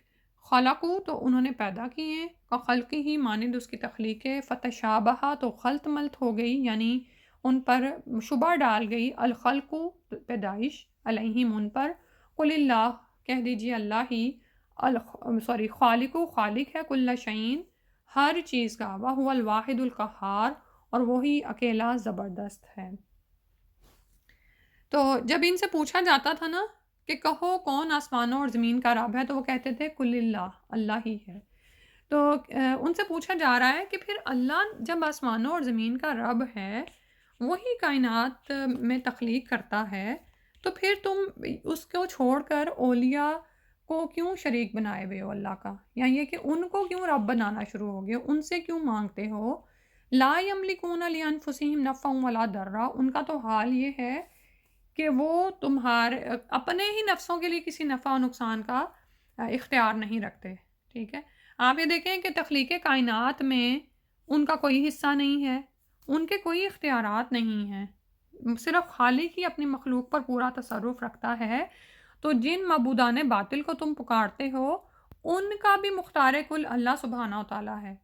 خلقو تو انہوں نے پیدا کیے، خلقی ہی مانند اس کی تخلیق ہے، فتشابہ تو خلط ملط ہو گئی، یعنی ان پر شبہ ڈال گئی، الخلق پیدائش، علیہم ان پر، قل اللہ کہہ دیجیے اللہ ہی، خالق خالق ہے، کل شعین ہر چیز کا، وہو الواحد القہار اور وہی اکیلا زبردست ہے۔ تو جب ان سے پوچھا جاتا تھا نا کہ کہو کون آسمانوں اور زمین کا رب ہے، تو وہ کہتے تھے کل اللہ، اللہ ہی ہے۔ تو ان سے پوچھا جا رہا ہے کہ پھر اللہ جب آسمانوں اور زمین کا رب ہے، وہی کائنات میں تخلیق کرتا ہے، تو پھر تم اس کو چھوڑ کر اولیاء کو کیوں شریک بنائے ہوئے ہو اللہ کا، یا یہ کہ ان کو کیوں رب بنانا شروع ہو گئے، ان سے کیوں مانگتے ہو؟ لا یملکون لانفسہم نفعا ولا ضرا، ان کا تو حال یہ ہے کہ وہ تمہارے اپنے ہی نفسوں کے لیے کسی نفع و نقصان کا اختیار نہیں رکھتے، ٹھیک ہے۔ آپ یہ دیکھیں کہ تخلیق کائنات میں ان کا کوئی حصہ نہیں ہے، ان کے کوئی اختیارات نہیں ہیں، صرف خالق ہی اپنی مخلوق پر پورا تصرف رکھتا ہے۔ تو جن معبودان باطل کو تم پکارتے ہو، ان کا بھی مختار کل اللہ سبحانہ و تعالیٰ ہے۔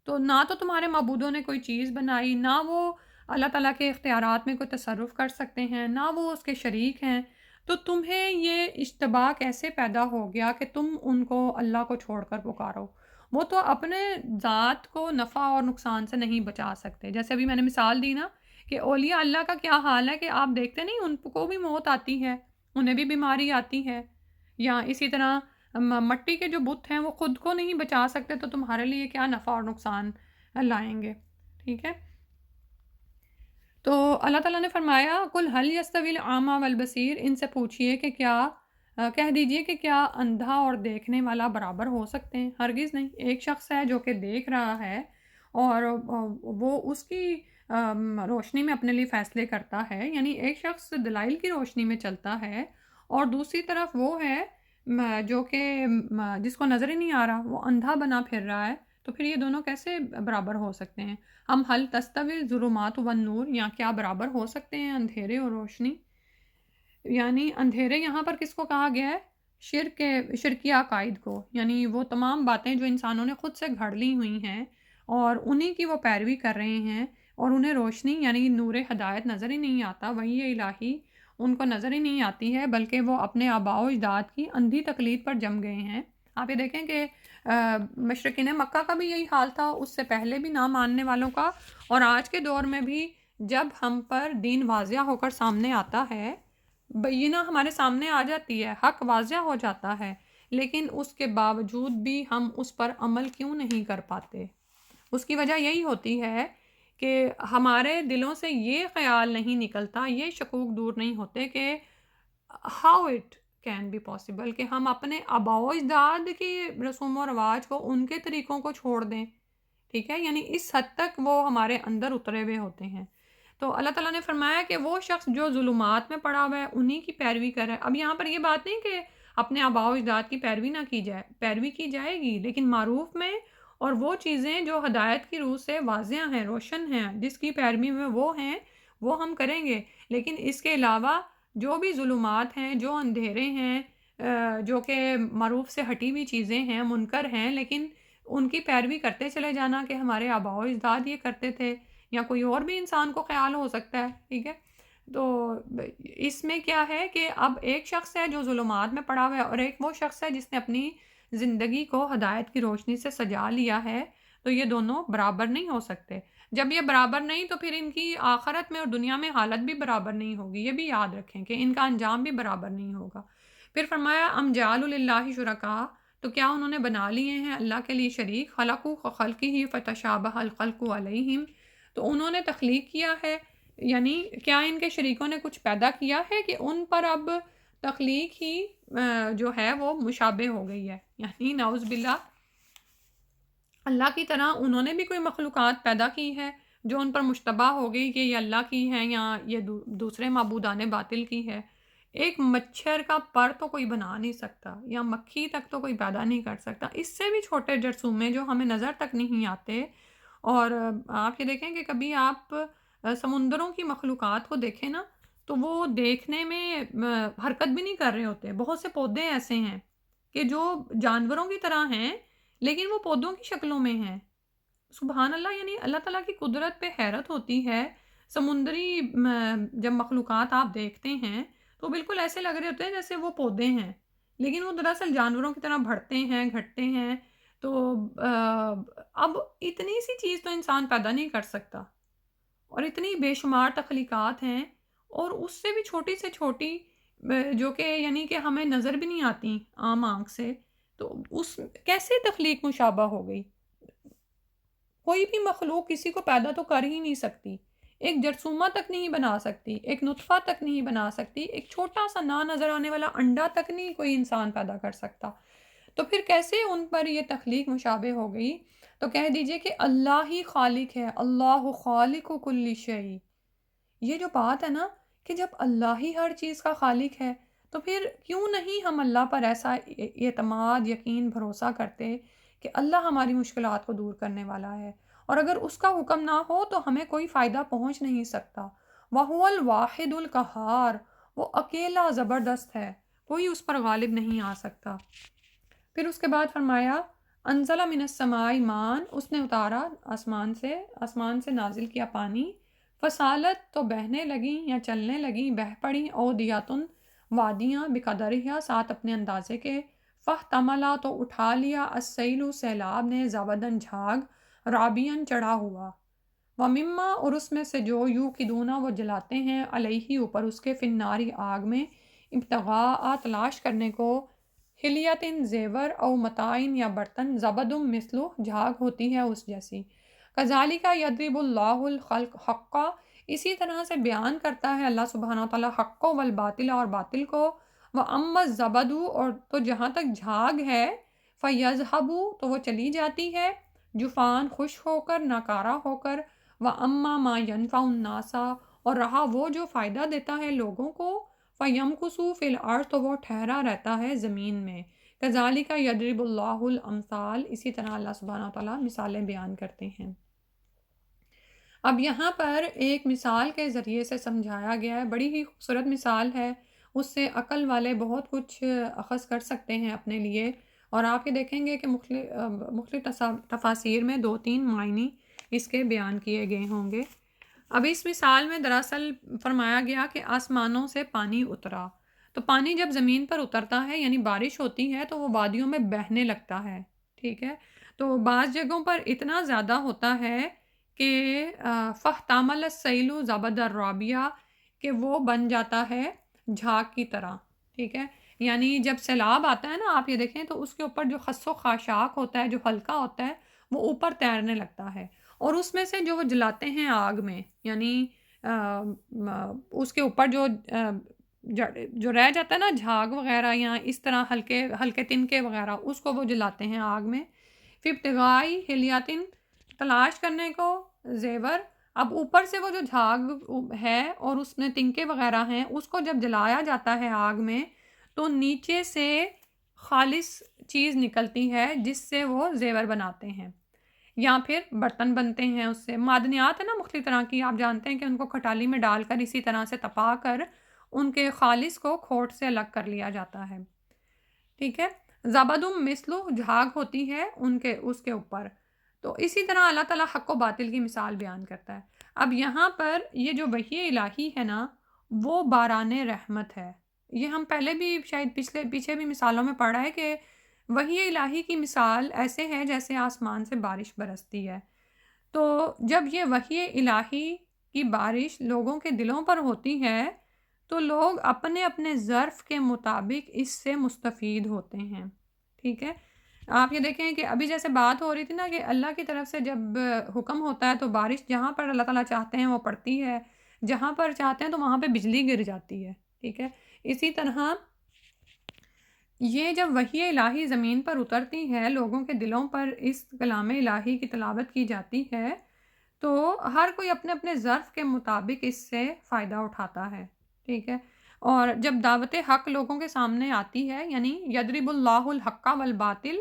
تو نہ تو تمہارے معبودوں نے کوئی چیز بنائی، نہ وہ اللہ تعالیٰ کے اختیارات میں کوئی تصرف کر سکتے ہیں، نہ وہ اس کے شریک ہیں۔ تو تمہیں یہ اشتباہ کیسے پیدا ہو گیا کہ تم ان کو اللہ کو چھوڑ کر پکارو؟ وہ تو اپنے ذات کو نفع اور نقصان سے نہیں بچا سکتے. جیسے ابھی میں نے مثال دی نا کہ اولیاء اللہ کا کیا حال ہے کہ آپ دیکھتے نہیں ان کو بھی موت آتی ہے، انہیں بھی بیماری آتی ہے. یا اسی طرح مٹی کے جو بت ہیں وہ خود کو نہیں بچا سکتے، تو تمہارے لیے کیا نفع اور نقصان لائیں گے. ٹھیک ہے. تو اللہ تعالیٰ نے فرمایا قُلْ هَلْ يَسْتَوِي الْأَعْمَى وَالْبَصِيرُ، ان سے پوچھئے کہ کیا کہہ دیجئے کہ کیا اندھا اور دیکھنے والا برابر ہو سکتے ہیں؟ ہرگز نہیں. ایک شخص ہے جو کہ دیکھ رہا ہے اور وہ اس کی روشنی میں اپنے لیے فیصلے کرتا ہے، یعنی ایک شخص دلائل کی روشنی میں چلتا ہے، اور دوسری طرف وہ ہے جو کہ جس کو نظر ہی نہیں آ رہا، وہ اندھا بنا پھر رہا ہے. تو پھر یہ دونوں کیسے برابر ہو سکتے ہیں؟ ہم حل تستوی الظلمات والنور، یا کیا برابر ہو سکتے ہیں اندھیرے اور روشنی؟ یعنی اندھیرے یہاں پر کس کو کہا گیا ہے؟ شرکی عقائد کو، یعنی وہ تمام باتیں جو انسانوں نے خود سے گھڑ لی ہوئی ہیں اور انہی کی وہ پیروی کر رہے ہیں، اور انہیں روشنی یعنی نور ہدایت نظر ہی نہیں آتا، وحی الہی ان کو نظر ہی نہیں آتی ہے، بلکہ وہ اپنے آباء و اجداد کی اندھی تقلید پر جم گئے ہیں. آپ یہ دیکھیں کہ مشرکین مکہ کا بھی یہی حال تھا، اس سے پہلے بھی نہ ماننے والوں کا، اور آج کے دور میں بھی جب ہم پر دین واضح ہو کر سامنے آتا ہے، بینہ ہمارے سامنے آ جاتی ہے، حق واضح ہو جاتا ہے، لیکن اس کے باوجود بھی ہم اس پر عمل کیوں نہیں کر پاتے؟ اس کی وجہ یہی ہوتی ہے کہ ہمارے دلوں سے یہ خیال نہیں نکلتا، یہ شکوک دور نہیں ہوتے کہ how it can be possible کہ ہم اپنے آباء و اجداد کی رسوم و رواج کو، ان کے طریقوں کو چھوڑ دیں. ٹھیک ہے. یعنی اس حد تک وہ ہمارے اندر اترے ہوئے ہوتے ہیں. تو اللہ تعالیٰ نے فرمایا کہ وہ شخص جو ظلمات میں پڑا ہوا ہے انہی کی پیروی کرے. اب یہاں پر یہ بات نہیں کہ اپنے آباء و اجداد کی پیروی نہ کی جائے، پیروی کی جائے گی، لیکن معروف میں، اور وہ چیزیں جو ہدایت کی روح سے واضح ہیں، روشن ہیں، جس کی پیروی میں وہ ہیں، وہ ہم کریں گے. لیکن اس کے علاوہ جو بھی ظلمات ہیں، جو اندھیرے ہیں، جو کہ معروف سے ہٹی ہوئی چیزیں ہیں، منکر ہیں، لیکن ان کی پیروی کرتے چلے جانا کہ ہمارے آباء و اجداد یہ کرتے تھے، یا کوئی اور بھی انسان کو خیال ہو سکتا ہے. ٹھیک ہے. تو اس میں کیا ہے کہ اب ایک شخص ہے جو ظلمات میں پڑا ہوا ہے، اور ایک وہ شخص ہے جس نے اپنی زندگی کو ہدایت کی روشنی سے سجا لیا ہے. تو یہ دونوں برابر نہیں ہو سکتے. جب یہ برابر نہیں تو پھر ان کی آخرت میں اور دنیا میں حالت بھی برابر نہیں ہوگی. یہ بھی یاد رکھیں کہ ان کا انجام بھی برابر نہیں ہوگا. پھر فرمایا ام جعلوا للہ شرکاء، تو کیا انہوں نے بنا لیے ہیں اللہ کے لیے شریک، خلقوا کخلقہ فتشابہ الخلق علیہم، تو انہوں نے تخلیق کیا ہے، یعنی کیا ان کے شریکوں نے کچھ پیدا کیا ہے کہ ان پر اب تخلیق ہی جو ہے وہ مشابہ ہو گئی ہے. یعنی نعوذ باللہ اللہ کی طرح انہوں نے بھی کوئی مخلوقات پیدا کی ہے جو ان پر مشتبہ ہو گئی کہ یہ اللہ کی ہے یا یہ دوسرے معبودان باطل کی ہے. ایک مچھر کا پر تو کوئی بنا نہیں سکتا، یا مکھی تک تو کوئی پیدا نہیں کر سکتا. اس سے بھی چھوٹے جرثومے جو ہمیں نظر تک نہیں آتے. اور آپ یہ دیکھیں کہ کبھی آپ سمندروں کی مخلوقات کو دیکھیں نا، تو وہ دیکھنے میں حرکت بھی نہیں کر رہے ہوتے. بہت سے پودے ایسے ہیں کہ جو جانوروں کی طرح ہیں لیکن وہ پودوں کی شکلوں میں ہیں. سبحان اللہ. یعنی اللہ تعالیٰ کی قدرت پہ حیرت ہوتی ہے. سمندری جب مخلوقات آپ دیکھتے ہیں تو بالکل ایسے لگ رہے ہوتے ہیں جیسے وہ پودے ہیں، لیکن وہ دراصل جانوروں کی طرح بڑھتے ہیں، گھٹتے ہیں. تو اب اتنی سی چیز تو انسان پیدا نہیں کر سکتا، اور اتنی بے شمار تخلیقات ہیں، اور اس سے بھی چھوٹی سے چھوٹی جو کہ یعنی کہ ہمیں نظر بھی نہیں آتی عام آنکھ سے. تو اس کیسے تخلیق مشابہ ہو گئی؟ کوئی بھی مخلوق کسی کو پیدا تو کر ہی نہیں سکتی، ایک جرثومہ تک نہیں بنا سکتی، ایک نطفہ تک نہیں بنا سکتی، ایک چھوٹا سا نہ نظر آنے والا انڈا تک نہیں کوئی انسان پیدا کر سکتا. تو پھر کیسے ان پر یہ تخلیق مشابہ ہو گئی؟ تو کہہ دیجئے کہ اللہ ہی خالق ہے، اللہ خالق کل شیء. یہ جو بات ہے نا کہ جب اللہ ہی ہر چیز کا خالق ہے، تو پھر کیوں نہیں ہم اللہ پر ایسا اعتماد، یقین، بھروسہ کرتے کہ اللہ ہماری مشکلات کو دور کرنے والا ہے، اور اگر اس کا حکم نہ ہو تو ہمیں کوئی فائدہ پہنچ نہیں سکتا. وَهُوَ الْوَاحِدُ الْقَهَّارُ، وہ اکیلا زبردست ہے، کوئی اس پر غالب نہیں آ سکتا. پھر اس کے بعد فرمایا انزل من السماء ماء، اس نے اتارا آسمان سے نازل کیا پانی. فسالت، تو بہنے لگیں یا چلنے لگیں، بہہ پڑیں، اودیاتن، وادیاں، بقدرہا، ساتھ اپنے اندازے کے. فاحتملا تو اٹھا لیا السیل سیلاب نے زبدن جھاگ رابین چڑھا ہوا ومما اور اس میں سے جو یو کی دونا وہ جلاتے ہیں علیہ اوپر اس کے فناری آگ میں ابتغاء تلاش کرنے کو حلیتن زیور او متائن یا برتن زبدم مثلو جھاگ ہوتی ہے اس جیسی کذالک یضرب اللہ الخلق حقا اسی طرح سے بیان کرتا ہے اللہ سبحانہ و تعالیٰ حق کو والباطل اور باطل کو وہ اما زبدو اور تو جہاں تک جھاگ ہے فیذہبو تو وہ چلی جاتی ہے جفان خوش ہو کر ناکارہ ہو کر وہ اما ما ینفع الناسا اور رہا وہ جو فائدہ دیتا ہے لوگوں کو فیمکثو فی الارض تو وہ ٹھہرا رہتا ہے زمین میں کذالک یضرب اللہ الامثال اسی طرح اللہ سبحانہ تعالیٰ مثالیں بیان کرتے ہیں. اب یہاں پر ایک مثال کے ذریعے سے سمجھایا گیا ہے، بڑی ہی خوبصورت مثال ہے، اس سے عقل والے بہت کچھ اخذ کر سکتے ہیں اپنے لیے. اور آپ یہ دیکھیں گے کہ مختلف تفاسیر میں 2-3 معنی اس کے بیان کیے گئے ہوں گے. اب اس مثال میں دراصل فرمایا گیا کہ آسمانوں سے پانی اترا، تو پانی جب زمین پر اترتا ہے یعنی بارش ہوتی ہے تو وہ وادیوں میں بہنے لگتا ہے، ٹھیک ہے. تو بعض جگہوں پر اتنا زیادہ ہوتا ہے کہ فاحتمل السیل زبد الرابیہ کہ وہ بن جاتا ہے جھاگ کی طرح، ٹھیک ہے. یعنی جب سیلاب آتا ہے نا، آپ یہ دیکھیں تو اس کے اوپر جو خس و خاشاک ہوتا ہے، جو ہلکا ہوتا ہے، وہ اوپر تیرنے لگتا ہے، اور اس میں سے جو وہ جلاتے ہیں آگ میں، یعنی اس کے اوپر جو رہ جاتا ہے نا جھاگ وغیرہ یا اس طرح ہلکے ہلکے تنکے وغیرہ، اس کو وہ جلاتے ہیں آگ میں. پھر ابتغائی حلیاتن تلاش کرنے کو زیور. اب اوپر سے وہ جو جھاگ ہے اور اس میں تنکے وغیرہ ہیں، اس کو جب جلایا جاتا ہے آگ میں تو نیچے سے خالص چیز نکلتی ہے جس سے وہ زیور بناتے ہیں یا پھر برتن بنتے ہیں. اس سے معدنیات ہے نا مختلف طرح کی، آپ جانتے ہیں کہ ان کو کھٹالی میں ڈال کر اسی طرح سے تپا کر ان کے خالص کو کھوٹ سے الگ کر لیا جاتا ہے، ٹھیک ہے. زبدم مثلو جھاگ ہوتی ہے اس کے اوپر. تو اسی طرح اللہ تعالیٰ حق و باطل کی مثال بیان کرتا ہے. اب یہاں پر یہ جو وحی الہی ہے نا، وہ باران رحمت ہے. یہ ہم پہلے بھی شاید پیچھے بھی مثالوں میں پڑھا ہے کہ وحی الہی کی مثال ایسے ہے جیسے آسمان سے بارش برستی ہے. تو جب یہ وحی الہی کی بارش لوگوں کے دلوں پر ہوتی ہے تو لوگ اپنے اپنے ظرف کے مطابق اس سے مستفید ہوتے ہیں، ٹھیک ہے. آپ یہ دیکھیں کہ ابھی جیسے بات ہو رہی تھی نا کہ اللہ کی طرف سے جب حکم ہوتا ہے تو بارش جہاں پر اللہ تعالیٰ چاہتے ہیں وہ پڑتی ہے، جہاں پر چاہتے ہیں تو وہاں پہ بجلی گر جاتی ہے، ٹھیک ہے. اسی طرح یہ جب وحی الہی زمین پر اترتی ہے، لوگوں کے دلوں پر اس کلام الہی کی تلاوت کی جاتی ہے، تو ہر کوئی اپنے اپنے ظرف کے مطابق اس سے فائدہ اٹھاتا ہے، ٹھیک ہے. اور جب دعوت حق لوگوں کے سامنے آتی ہے، یعنی یضرب اللہ الحق والباطل،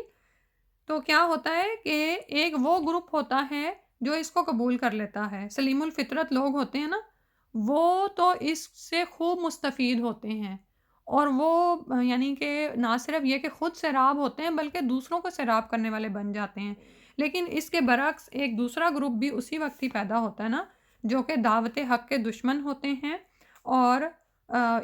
تو کیا ہوتا ہے کہ ایک وہ گروپ ہوتا ہے جو اس کو قبول کر لیتا ہے. سلیم الفطرت لوگ ہوتے ہیں نا، وہ تو اس سے خوب مستفید ہوتے ہیں، اور وہ یعنی کہ نہ صرف یہ کہ خود سیراب ہوتے ہیں بلکہ دوسروں کو سیراب کرنے والے بن جاتے ہیں. لیکن اس کے برعکس ایک دوسرا گروپ بھی اسی وقت ہی پیدا ہوتا ہے نا، جو کہ دعوت حق کے دشمن ہوتے ہیں اور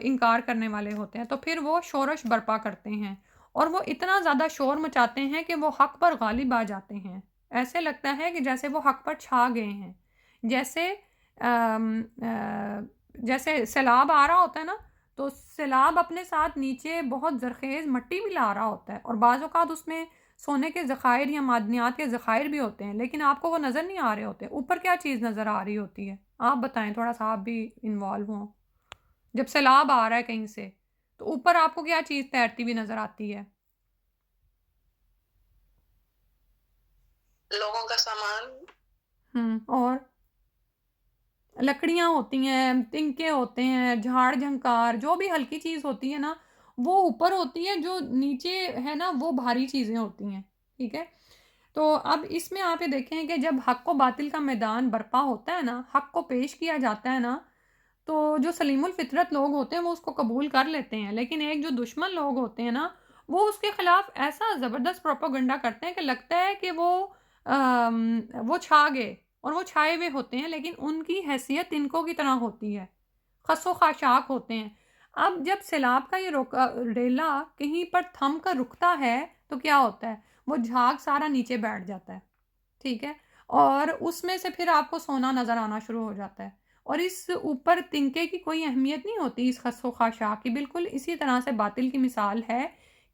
انکار کرنے والے ہوتے ہیں. تو پھر وہ شورش برپا کرتے ہیں اور وہ اتنا زیادہ شور مچاتے ہیں کہ وہ حق پر غالب آ جاتے ہیں. ایسے لگتا ہے کہ جیسے وہ حق پر چھا گئے ہیں. جیسے سیلاب آ رہا ہوتا ہے نا، تو سیلاب اپنے ساتھ نیچے بہت زرخیز مٹی بھی لا رہا ہوتا ہے، اور بعض اوقات اس میں سونے کے ذخائر یا معدنیات کے ذخائر بھی ہوتے ہیں، لیکن آپ کو وہ نظر نہیں آ رہے ہوتے. اوپر کیا چیز نظر آ رہی ہوتی ہے؟ آپ بتائیں، تھوڑا سا آپ بھی انوالو ہوں. جب سیلاب آ رہا ہے کہیں سے تو اوپر آپ کو کیا چیز تیرتی ہوئی نظر آتی ہے؟ لوگوں کا سامان اور لکڑیاں ہوتی ہیں، تنکے ہوتے ہیں، جھاڑ جھنکار، جو بھی ہلکی چیز ہوتی ہے نا وہ اوپر ہوتی ہے، جو نیچے ہے نا وہ بھاری چیزیں ہوتی ہیں، ٹھیک ہے. تو اب اس میں آپ یہ دیکھیں کہ جب حق و باطل کا میدان برپا ہوتا ہے نا، حق کو پیش کیا جاتا ہے نا، تو جو سلیم الفطرت لوگ ہوتے ہیں وہ اس کو قبول کر لیتے ہیں. لیکن ایک جو دشمن لوگ ہوتے ہیں نا، وہ اس کے خلاف ایسا زبردست پروپیگنڈا کرتے ہیں کہ لگتا ہے کہ وہ چھا گئے، اور وہ چھائے ہوئے ہوتے ہیں، لیکن ان کی حیثیت تنکوں کی طرح ہوتی ہے، خس و خاشاک ہوتے ہیں. اب جب سیلاب کا یہ ریلا کہیں پر تھم کر رکتا ہے تو کیا ہوتا ہے، وہ جھاگ سارا نیچے بیٹھ جاتا ہے، ٹھیک ہے، اور اس میں سے پھر آپ کو سونا نظر آنا شروع ہو جاتا ہے، اور اس اوپر تنکے کی کوئی اہمیت نہیں ہوتی اس خس و خاشاک کی. بالکل اسی طرح سے باطل کی مثال ہے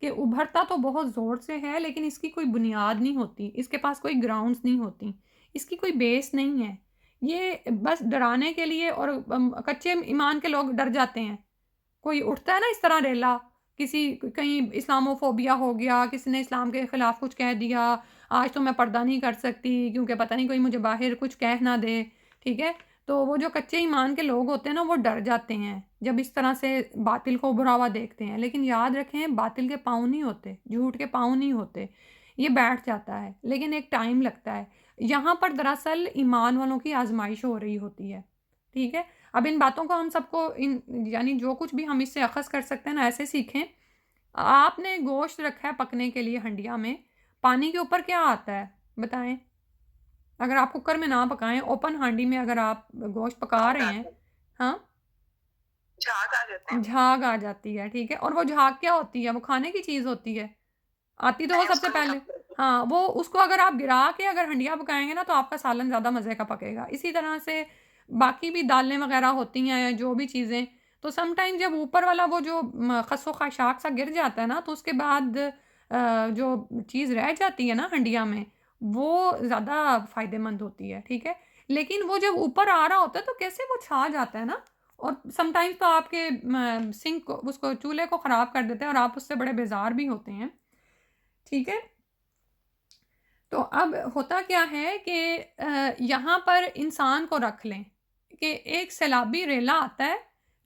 کہ ابھرتا تو بہت زور سے ہے لیکن اس کی کوئی بنیاد نہیں ہوتی، اس کے پاس کوئی گراؤنڈز نہیں ہوتی، اس کی کوئی بیس نہیں ہے. یہ بس ڈرانے کے لیے، اور کچے ایمان کے لوگ ڈر جاتے ہیں. کوئی اٹھتا ہے نا اس طرح ریلا، کسی کہیں اسلاموفوبیا ہو گیا، کسی نے اسلام کے خلاف کچھ کہہ دیا، آج تو میں پردہ نہیں کر سکتی کیونکہ پتہ نہیں کوئی مجھے باہر کچھ کہہ نہ دے، ٹھیک ہے. تو وہ جو کچے ایمان کے لوگ ہوتے ہیں نا وہ ڈر جاتے ہیں جب اس طرح سے باطل کو ابھرا ہوا دیکھتے ہیں. لیکن یاد رکھیں باطل کے پاؤں نہیں ہوتے، جھوٹ کے پاؤں نہیں ہوتے، یہ بیٹھ جاتا ہے لیکن ایک ٹائم لگتا ہے. یہاں پر دراصل ایمان والوں کی آزمائش ہو رہی ہوتی ہے، ٹھیک ہے. اب ان باتوں کو ہم سب کو یعنی جو کچھ بھی ہم اس سے اخذ کر سکتے ہیں نا ایسے سیکھیں. آپ نے گوشت رکھا ہے پکنے کے لیے ہنڈیا میں، پانی کے اوپر کیا آتا ہے بتائیں؟ اگر آپ کوکر میں نہ پکائیں، اوپن ہانڈی میں اگر آپ گوشت پکا رہے ہیں، ہاں جھاگ آ جاتے ہیں. جھاگ آ جاتی ہے، ٹھیک ہے. اور وہ جھاگ کیا ہوتی ہے؟ وہ کھانے کی چیز ہوتی ہے، آتی تو وہ نہیں، سب اس سے کو پہلے. نہیں. ہاں، وہ اس کو اگر آپ گرا کے اگر ہنڈیا پکائیں گے نا تو آپ کا سالن زیادہ مزے کا پکے گا. اسی طرح سے باقی بھی دالیں وغیرہ ہوتی ہیں، جو بھی چیزیں، تو سم ٹائم جب اوپر والا وہ جو خس و خاشاک سا گر جاتا ہے نا تو اس کے بعد جو چیز رہ جاتی ہے نا ہنڈیا میں وہ زیادہ فائدہ مند ہوتی ہے، ٹھیک ہے. لیکن وہ جب اوپر آ رہا ہوتا ہے تو کیسے وہ چھا جاتا ہے نا، اور سم ٹائمز تو آپ کے سنک کو، اس کو چولہے کو خراب کر دیتے ہیں اور آپ اس سے بڑے بیزار بھی ہوتے ہیں، ٹھیک ہے. تو اب ہوتا کیا ہے کہ یہاں پر انسان کو رکھ لیں کہ ایک سیلابی ریلا آتا ہے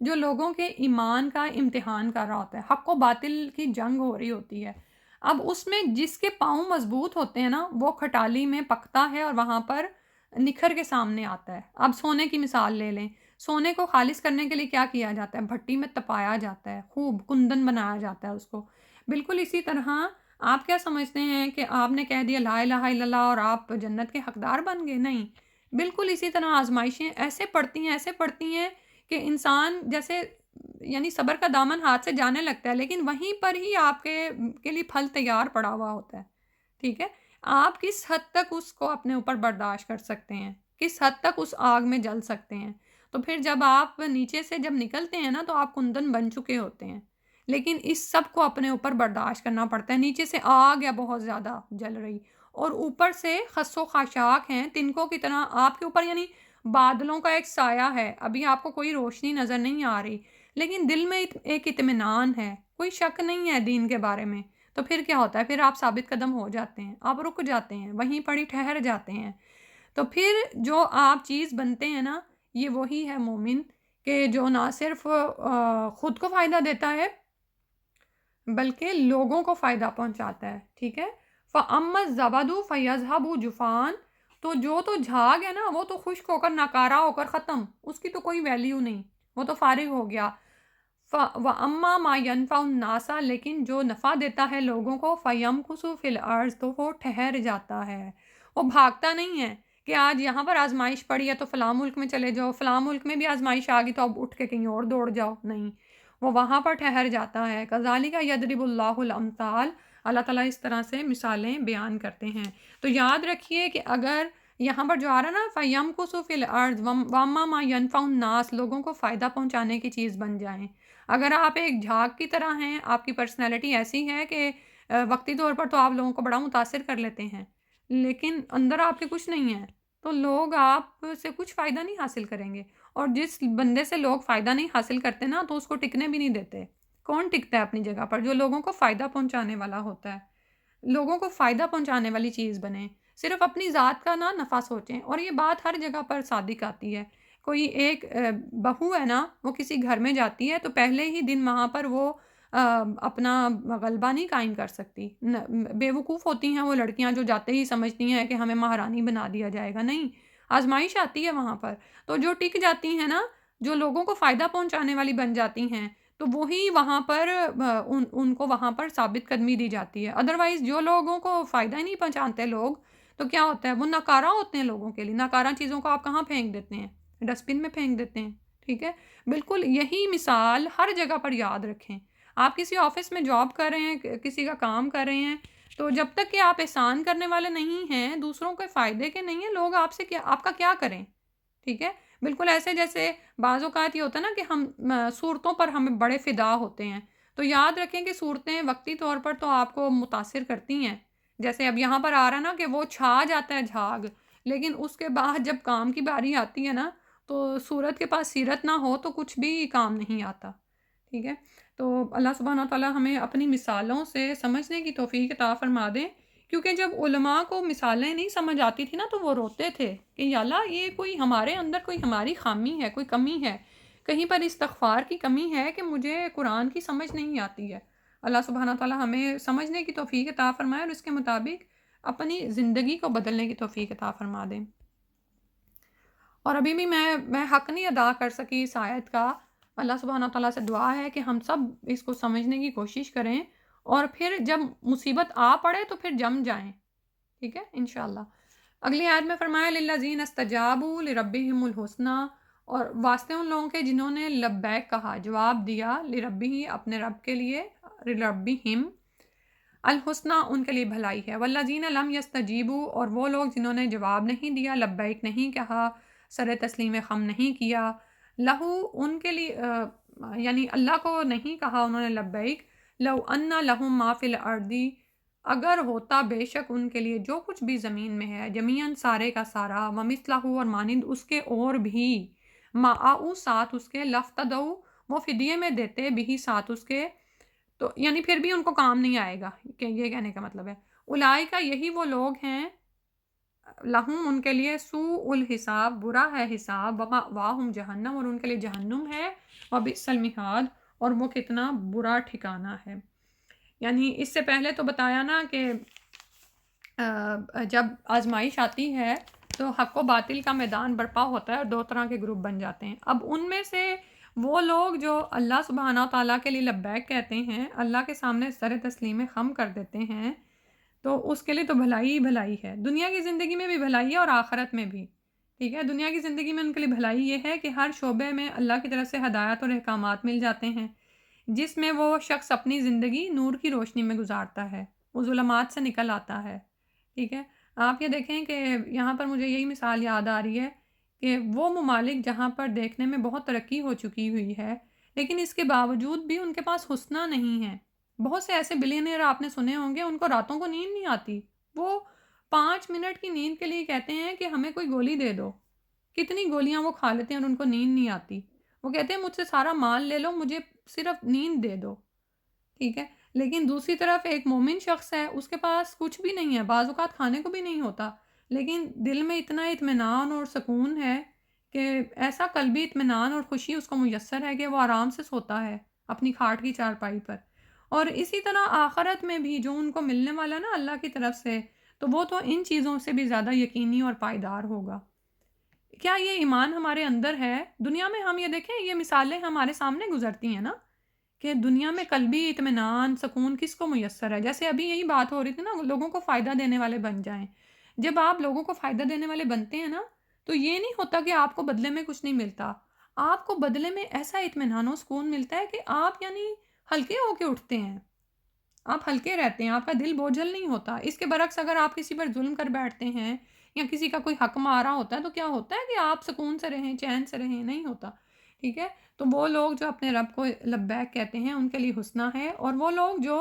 جو لوگوں کے ایمان کا امتحان کر رہا ہوتا ہے، حق و باطل کی جنگ ہو رہی ہوتی ہے. اب اس میں جس کے پاؤں مضبوط ہوتے ہیں نا وہ کھٹالی میں پکتا ہے اور وہاں پر نکھر کے سامنے آتا ہے. اب سونے کی مثال لے لیں، سونے کو خالص کرنے کے لیے کیا کیا جاتا ہے؟ بھٹی میں تپایا جاتا ہے، خوب کندن بنایا جاتا ہے اس کو. بالکل اسی طرح آپ کیا سمجھتے ہیں کہ آپ نے کہہ دیا لا الہ الا اللہ اور آپ جنت کے حقدار بن گئے؟ نہیں، بالکل اسی طرح آزمائشیں ایسے پڑتی ہیں کہ انسان جیسے یعنی صبر کا دامن ہاتھ سے جانے لگتا ہے لیکن وہیں پر ہی آپ کے لیے پھل تیار پڑا ہوا ہوتا ہے، ٹھیک ہے. آپ کس حد تک اس کو اپنے اوپر برداشت کر سکتے ہیں، کس حد تک اس آگ میں جل سکتے ہیں. تو پھر جب آپ نیچے سے جب نکلتے ہیں نا تو آپ کندن بن چکے ہوتے ہیں، لیکن اس سب کو اپنے اوپر برداشت کرنا پڑتا ہے. نیچے سے آگ یا بہت زیادہ جل رہی اور اوپر سے خس و خاشاک ہیں تنکوں کی طرح آپ کے اوپر، یعنی بادلوں کا ایک سایہ ہے. ابھی آپ کو کوئی روشنی نظر نہیں آ رہی لیکن دل میں ایک اطمینان ہے، کوئی شک نہیں ہے دین کے بارے میں. تو پھر کیا ہوتا ہے؟ پھر آپ ثابت قدم ہو جاتے ہیں، آپ رک جاتے ہیں، وہیں پر ہی ٹھہر جاتے ہیں. تو پھر جو آپ چیز بنتے ہیں نا یہ وہی ہے مومن کہ جو نہ صرف خود کو فائدہ دیتا ہے بلکہ لوگوں کو فائدہ پہنچاتا ہے، ٹھیک ہے. فَأَمَّا الزَّبَدُ فَيَذْهَبُ جُفَانٍ، تو جھاگ ہے نا وہ تو خشک ہو کر ناکارہ ہو کر ختم، اس کی تو کوئی ویلیو نہیں، وہ تو فارغ ہو گیا. وَأَمَّا مَا يَنْفَعُ النَّاسَ، لیکن جو نفع دیتا ہے لوگوں کو، فَيَمْكُثُ فِي الْأَرْضِ، تو وہ ٹھہر جاتا ہے، وہ بھاگتا نہیں ہے کہ آج یہاں پر آزمائش پڑی ہے تو فلاں ملک میں چلے جاؤ، فلاں ملک میں بھی آزمائش آ گئی تو اب اٹھ کے کہیں اور دوڑ جاؤ، نہیں، وہ وہاں پر ٹھہر جاتا ہے. كَذَلِكَ يَضْرِبُ اللَّهُ الْأَمْثَالَ، اللہ تعالیٰ اس طرح سے مثالیں بیان کرتے ہیں. تو یاد رکھیے کہ اگر یہاں پر جو آ رہا ہے نا فَيَمْكُثُ فِي الْأَرْضِ وَأَمَّا مَا يَنْفَعُ النَّاسَ، لوگوں کو فائدہ پہنچانے کی چیز بن جائیں. اگر آپ ایک جھاگ کی طرح ہیں، آپ کی پرسنالٹی ایسی ہے کہ وقتی طور پر تو آپ لوگوں کو بڑا متاثر کر لیتے ہیں لیکن اندر آپ کے کچھ نہیں ہے تو لوگ آپ سے کچھ فائدہ نہیں حاصل کریں گے. اور جس بندے سے لوگ فائدہ نہیں حاصل کرتے نا تو اس کو ٹکنے بھی نہیں دیتے. کون ٹکتا ہے اپنی جگہ پر؟ جو لوگوں کو فائدہ پہنچانے والا ہوتا ہے. لوگوں کو فائدہ پہنچانے والی چیز بنیں، صرف اپنی ذات کا نہ نفع سوچیں. اور یہ بات ہر جگہ پر صادق آتی ہے. کوئی ایک بہو ہے نا وہ کسی گھر میں جاتی ہے تو پہلے ہی دن وہاں پر وہ اپنا غلبہ نہیں قائم کر سکتی. بے وقوف ہوتی ہیں وہ لڑکیاں جو جاتے ہی سمجھتی ہیں کہ ہمیں مہارانی بنا دیا جائے گا. نہیں، آزمائش آتی ہے وہاں پر. تو جو ٹک جاتی ہیں نا، جو لوگوں کو فائدہ پہنچانے والی بن جاتی ہیں تو وہی وہاں پر ان کو وہاں پر ثابت قدمی دی جاتی ہے. ادروائز جو لوگوں کو فائدہ ہی نہیں پہنچاتے لوگ تو کیا ہوتا ہے؟ وہ ناکارہ ہوتے ہیں لوگوں کے لیے. ناکارہ چیزوں کو آپ کہاں پھینک دیتے ہیں؟ ڈسٹ بن میں پھینک دیتے ہیں، ٹھیک ہے؟ بالکل یہی مثال ہر جگہ پر یاد رکھیں۔ آپ کسی آفس میں جاب کر رہے ہیں، کسی کا کام کر رہے ہیں، تو جب تک کہ آپ احسان کرنے والے نہیں ہیں، دوسروں کے فائدے کے نہیں ہیں، لوگ آپ سے کیا، آپ کا کیا کریں؟ ٹھیک ہے؟ بالکل ایسے جیسے بعض اوقات یہ ہوتا ہے نا کہ ہم صورتوں پر ہمیں بڑے فدا ہوتے ہیں، تو یاد رکھیں کہ صورتیں وقتی طور پر تو آپ کو متاثر کرتی ہیں۔ جیسے اب یہاں پر آ رہا ہے نا کہ وہ چھا جاتا ہے جھاگ، لیکن اس کے بعد جب کام کی باری آتی ہے نا، تو صورت کے پاس سیرت نہ ہو تو کچھ بھی کام نہیں آتا۔ ٹھیک ہے؟ تو اللہ سبحانہ وتعالی ہمیں اپنی مثالوں سے سمجھنے کی توفیق عطا فرما دیں، کیونکہ جب علماء کو مثالیں نہیں سمجھ آتی تھی نا تو وہ روتے تھے کہ یا اللہ یہ کوئی ہمارے اندر کوئی ہماری خامی ہے، کوئی کمی ہے، کہیں پر استغفار کی کمی ہے کہ مجھے قرآن کی سمجھ نہیں آتی ہے۔ اللہ سبحانہ تعالیٰ ہمیں سمجھنے کی توفیق عطا فرمائے اور اس کے مطابق اپنی زندگی کو بدلنے کی توفیق عطا فرما دیں۔ اور ابھی بھی میں حق نہیں ادا کر سکی اس آیت کا۔ اللہ سبحانہ تعالیٰ سے دعا ہے کہ ہم سب اس کو سمجھنے کی کوشش کریں، اور پھر جب مصیبت آ پڑے تو پھر جم جائیں۔ ٹھیک ہے انشاءاللہ۔ اگلی آیت میں فرمایا للذین استجابوا لربہم الحسنی، اور واسطے ان لوگوں کے جنہوں نے لبیک کہا، جواب دیا، لربہ اپنے رب کے لیے، لربہم الحسنی ان کے لیے بھلائی ہے، والذین لم یستجیبوا اور وہ لوگ جنہوں نے جواب نہیں دیا، لبیک نہیں کہا، سر تسلیم خم نہیں کیا، لہو ان کے لیے یعنی اللہ کو نہیں کہا انہوں نے لبیک، لو ان لہم ما فی الارض اگر ہوتا بے شک ان کے لیے جو کچھ بھی زمین میں ہے، جمیعاً سارے کا سارا، ومثلہ اور مانند اس کے اور بھی، معاؤ ساتھ اس کے، لفتدو وہ فدیے میں دیتے، بھی ساتھ اس کے، تو یعنی پھر بھی ان کو کام نہیں آئے گا، کہ یہ کہنے کا مطلب ہے اولئک یہی وہ لوگ ہیں، لہم ان کے لیے، سوء الحساب برا ہے حساب، ومأواہم جہنم اور ان کے لیے جہنم ہے، وبئس المہاد اور وہ کتنا برا ٹھکانہ ہے۔ یعنی اس سے پہلے تو بتایا نا کہ جب آزمائش آتی ہے تو حق و باطل کا میدان برپا ہوتا ہے اور دو طرح کے گروپ بن جاتے ہیں۔ اب ان میں سے وہ لوگ جو اللہ سبحانہ تعالیٰ کے لیے لبیک کہتے ہیں، اللہ کے سامنے سر تسلیم خم کر دیتے ہیں، تو اس کے لیے تو بھلائی ہی بھلائی ہے، دنیا کی زندگی میں بھی بھلائی ہے اور آخرت میں بھی۔ ٹھیک ہے؟ دنیا کی زندگی میں ان کے لیے بھلائی یہ ہے کہ ہر شعبے میں اللہ کی طرف سے ہدایت اور احکامات مل جاتے ہیں، جس میں وہ شخص اپنی زندگی نور کی روشنی میں گزارتا ہے، وہ ظلمات سے نکل آتا ہے۔ ٹھیک ہے؟ آپ یہ دیکھیں کہ یہاں پر مجھے یہی مثال یاد آ رہی ہے کہ وہ ممالک جہاں پر دیکھنے میں بہت ترقی ہو چکی ہوئی ہے، لیکن اس کے باوجود بھی ان کے پاس حسنہ نہیں ہے۔ بہت سے ایسے بلینئر آپ نے سنے ہوں گے، ان کو راتوں کو نیند نہیں آتی، وہ 5 منٹ کی نیند کے لیے کہتے ہیں کہ ہمیں کوئی گولی دے دو، کتنی گولیاں وہ کھا لیتے ہیں اور ان کو نیند نہیں آتی۔ وہ کہتے ہیں مجھ سے سارا مال لے لو، مجھے صرف نیند دے دو۔ ٹھیک ہے؟ لیکن دوسری طرف ایک مومن شخص ہے، اس کے پاس کچھ بھی نہیں ہے، بعض اوقات کھانے کو بھی نہیں ہوتا، لیکن دل میں اتنا اطمینان اور سکون ہے کہ ایسا قلبی اطمینان اور خوشی اس کو میسر ہے کہ وہ آرام سے سوتا ہے اپنی کھاٹ کی چارپائی پر۔ اور اسی طرح آخرت میں بھی جو ان کو ملنے والا نا اللہ کی طرف سے، تو وہ تو ان چیزوں سے بھی زیادہ یقینی اور پائیدار ہوگا۔ کیا یہ ایمان ہمارے اندر ہے؟ دنیا میں ہم یہ دیکھیں، یہ مثالیں ہمارے سامنے گزرتی ہیں نا کہ دنیا میں قلبی اطمینان، سکون کس کو میسر ہے؟ جیسے ابھی یہی بات ہو رہی تھی نا، لوگوں کو فائدہ دینے والے بن جائیں۔ جب آپ لوگوں کو فائدہ دینے والے بنتے ہیں نا، تو یہ نہیں ہوتا کہ آپ کو بدلے میں کچھ نہیں ملتا، آپ کو بدلے میں ایسا اطمینان و سکون ملتا ہے کہ آپ یعنی ہلکے ہو کے اٹھتے ہیں، آپ ہلکے رہتے ہیں، آپ کا دل بوجھل نہیں ہوتا۔ اس کے برعکس اگر آپ کسی پر ظلم کر بیٹھتے ہیں یا کسی کا کوئی حق مارا ہوتا ہے تو کیا ہوتا ہے کہ آپ سکون سے رہیں، چین سے رہیں، نہیں ہوتا۔ ٹھیک ہے؟ تو وہ لوگ جو اپنے رب کو لبیک کہتے ہیں ان کے لیے حسنہ ہے، اور وہ لوگ جو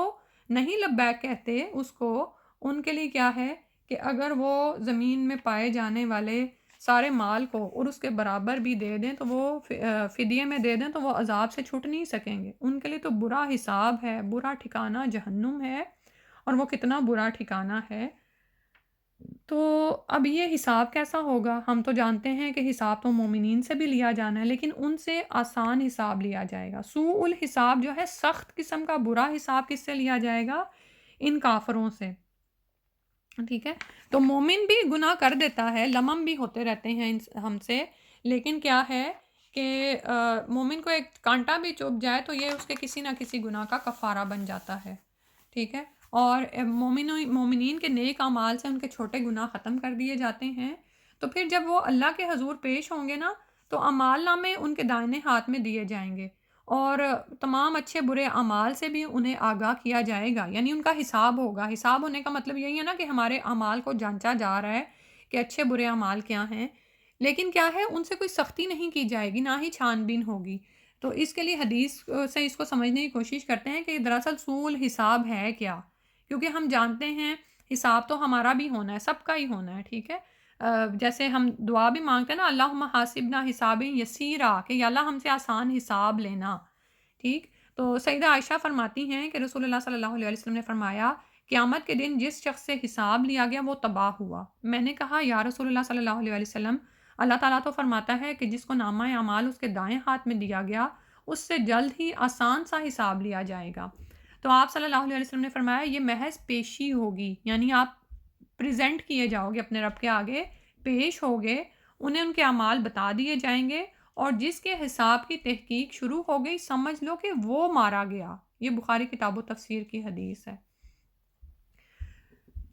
نہیں لبیک کہتے اس کو، ان کے لیے کیا ہے کہ اگر وہ زمین میں پائے جانے والے سارے مال کو اور اس کے برابر بھی دے دیں تو وہ فدیے میں دے دیں تو وہ عذاب سے چھوٹ نہیں سکیں گے، ان کے لیے تو برا حساب ہے، برا ٹھکانہ جہنم ہے، اور وہ کتنا برا ٹھکانہ ہے۔ تو اب یہ حساب کیسا ہوگا؟ ہم تو جانتے ہیں کہ حساب تو مومنین سے بھی لیا جانا ہے، لیکن ان سے آسان حساب لیا جائے گا۔ سوء الحساب جو ہے سخت قسم کا برا حساب کس سے لیا جائے گا؟ ان کافروں سے۔ ٹھیک ہے؟ تو مومن بھی گناہ کر دیتا ہے، لمم بھی ہوتے رہتے ہیں ہم سے، لیکن کیا ہے کہ مومن کو ایک کانٹا بھی چبھ جائے تو یہ اس کے کسی نہ کسی گناہ کا کفارہ بن جاتا ہے۔ ٹھیک ہے؟ اور مومنین کے نیک اعمال سے ان کے چھوٹے گناہ ختم کر دیے جاتے ہیں، تو پھر جب وہ اللہ کے حضور پیش ہوں گے نا، تو اعمال نامے ان کے دائنے ہاتھ میں دیے جائیں گے، اور تمام اچھے برے اعمال سے بھی انہیں آگاہ کیا جائے گا، یعنی ان کا حساب ہوگا۔ حساب ہونے کا مطلب یہی ہے نا کہ ہمارے اعمال کو جانچا جا رہا ہے کہ اچھے برے اعمال کیا ہیں، لیکن کیا ہے، ان سے کوئی سختی نہیں کی جائے گی، نہ ہی چھان بین ہوگی۔ تو اس کے لیے حدیث سے اس کو سمجھنے کی کوشش کرتے ہیں کہ دراصل سول حساب ہے کیا، کیونکہ ہم جانتے ہیں حساب تو ہمارا بھی ہونا ہے، سب کا ہی ہونا ہے، ٹھیک ہے؟ جیسے ہم دعا بھی مانگتے ہیں نا، اللہم حاسبنا حساب یسیرا، کہ یا اللہ ہم سے آسان حساب لینا، ٹھیک؟ تو سیدہ عائشہ فرماتی ہیں کہ رسول اللہ صلی اللہ علیہ وسلم نے فرمایا، قیامت کے دن جس شخص سے حساب لیا گیا وہ تباہ ہوا۔ میں نے کہا یا رسول اللہ صلی اللہ علیہ وسلم، اللہ تعالیٰ تو فرماتا ہے کہ جس کو نامہ اعمال اس کے دائیں ہاتھ میں دیا گیا اس سے جلد ہی آسان سا حساب لیا جائے گا۔ تو آپ صلی اللہ علیہ وسلم نے فرمایا یہ محض پیشی ہوگی، یعنی آپ پریزنٹ کیے جاؤ گے اپنے رب کے آگے، پیش ہوگے، انہیں ان کے اعمال بتا دیے جائیں گے، اور جس کے حساب کی تحقیق شروع ہو گئی سمجھ لو کہ وہ مارا گیا۔ یہ بخاری کتاب و تفسیر کی حدیث ہے۔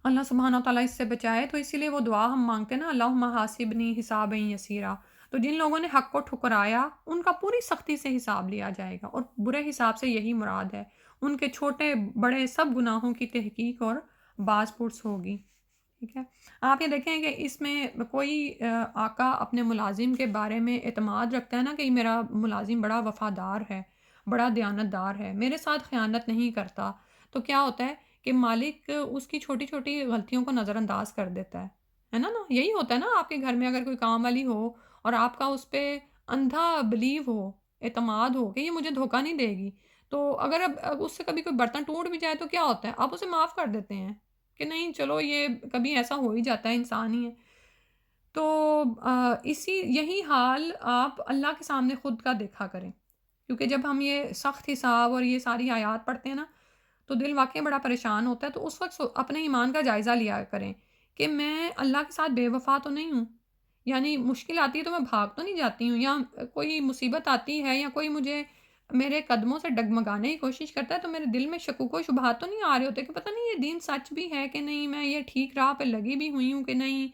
اللہ سبحانہ و تعالیٰ اس سے بچائے، تو اسی لیے وہ دعا ہم مانگتے ہیں نا، اللہم حاسبنی حسابا یسیرا۔ تو جن لوگوں نے حق کو ٹھکرایا ان کا پوری سختی سے حساب لیا جائے گا، اور برے حساب سے یہی مراد ہے، ان کے چھوٹے بڑے سب گناہوں کی تحقیق اور باز پرس ہوگی، ٹھیک ہے؟ آپ یہ دیکھیں کہ اس میں کوئی آقا اپنے ملازم کے بارے میں اعتماد رکھتا ہے نا کہ یہ میرا ملازم بڑا وفادار ہے، بڑا دیانتدار ہے، میرے ساتھ خیانت نہیں کرتا، تو کیا ہوتا ہے کہ مالک اس کی چھوٹی چھوٹی غلطیوں کو نظر انداز کر دیتا ہے نا؟ یہی ہوتا ہے نا، آپ کے گھر میں اگر کوئی کام والی ہو اور آپ کا اس پہ اندھا بلیو ہو، اعتماد ہو کہ یہ مجھے دھوکہ نہیں دے گی، تو اگر اب اس سے کبھی کوئی برتن ٹوٹ بھی جائے تو کیا ہوتا ہے، آپ اسے معاف کر دیتے ہیں کہ نہیں چلو یہ کبھی ایسا ہو ہی جاتا ہے، انسان ہی ہے۔ تو یہی حال آپ اللہ کے سامنے خود کا دیکھا کریں، کیونکہ جب ہم یہ سخت حساب اور یہ ساری آیات پڑھتے ہیں نا تو دل واقعی بڑا پریشان ہوتا ہے، تو اس وقت اپنے ایمان کا جائزہ لیا کریں کہ میں اللہ کے ساتھ بے وفا تو نہیں ہوں، یعنی مشکل آتی ہے تو میں بھاگ تو نہیں جاتی ہوں، یا کوئی مصیبت آتی ہے یا کوئی مجھے میرے قدموں سے ڈگمگانے کی کوشش کرتا ہے تو میرے دل میں شکوک و شبہات تو نہیں آ رہے ہوتے کہ پتہ نہیں یہ دین سچ بھی ہے کہ نہیں، میں یہ ٹھیک راہ پہ لگی بھی ہوئی ہوں کہ نہیں،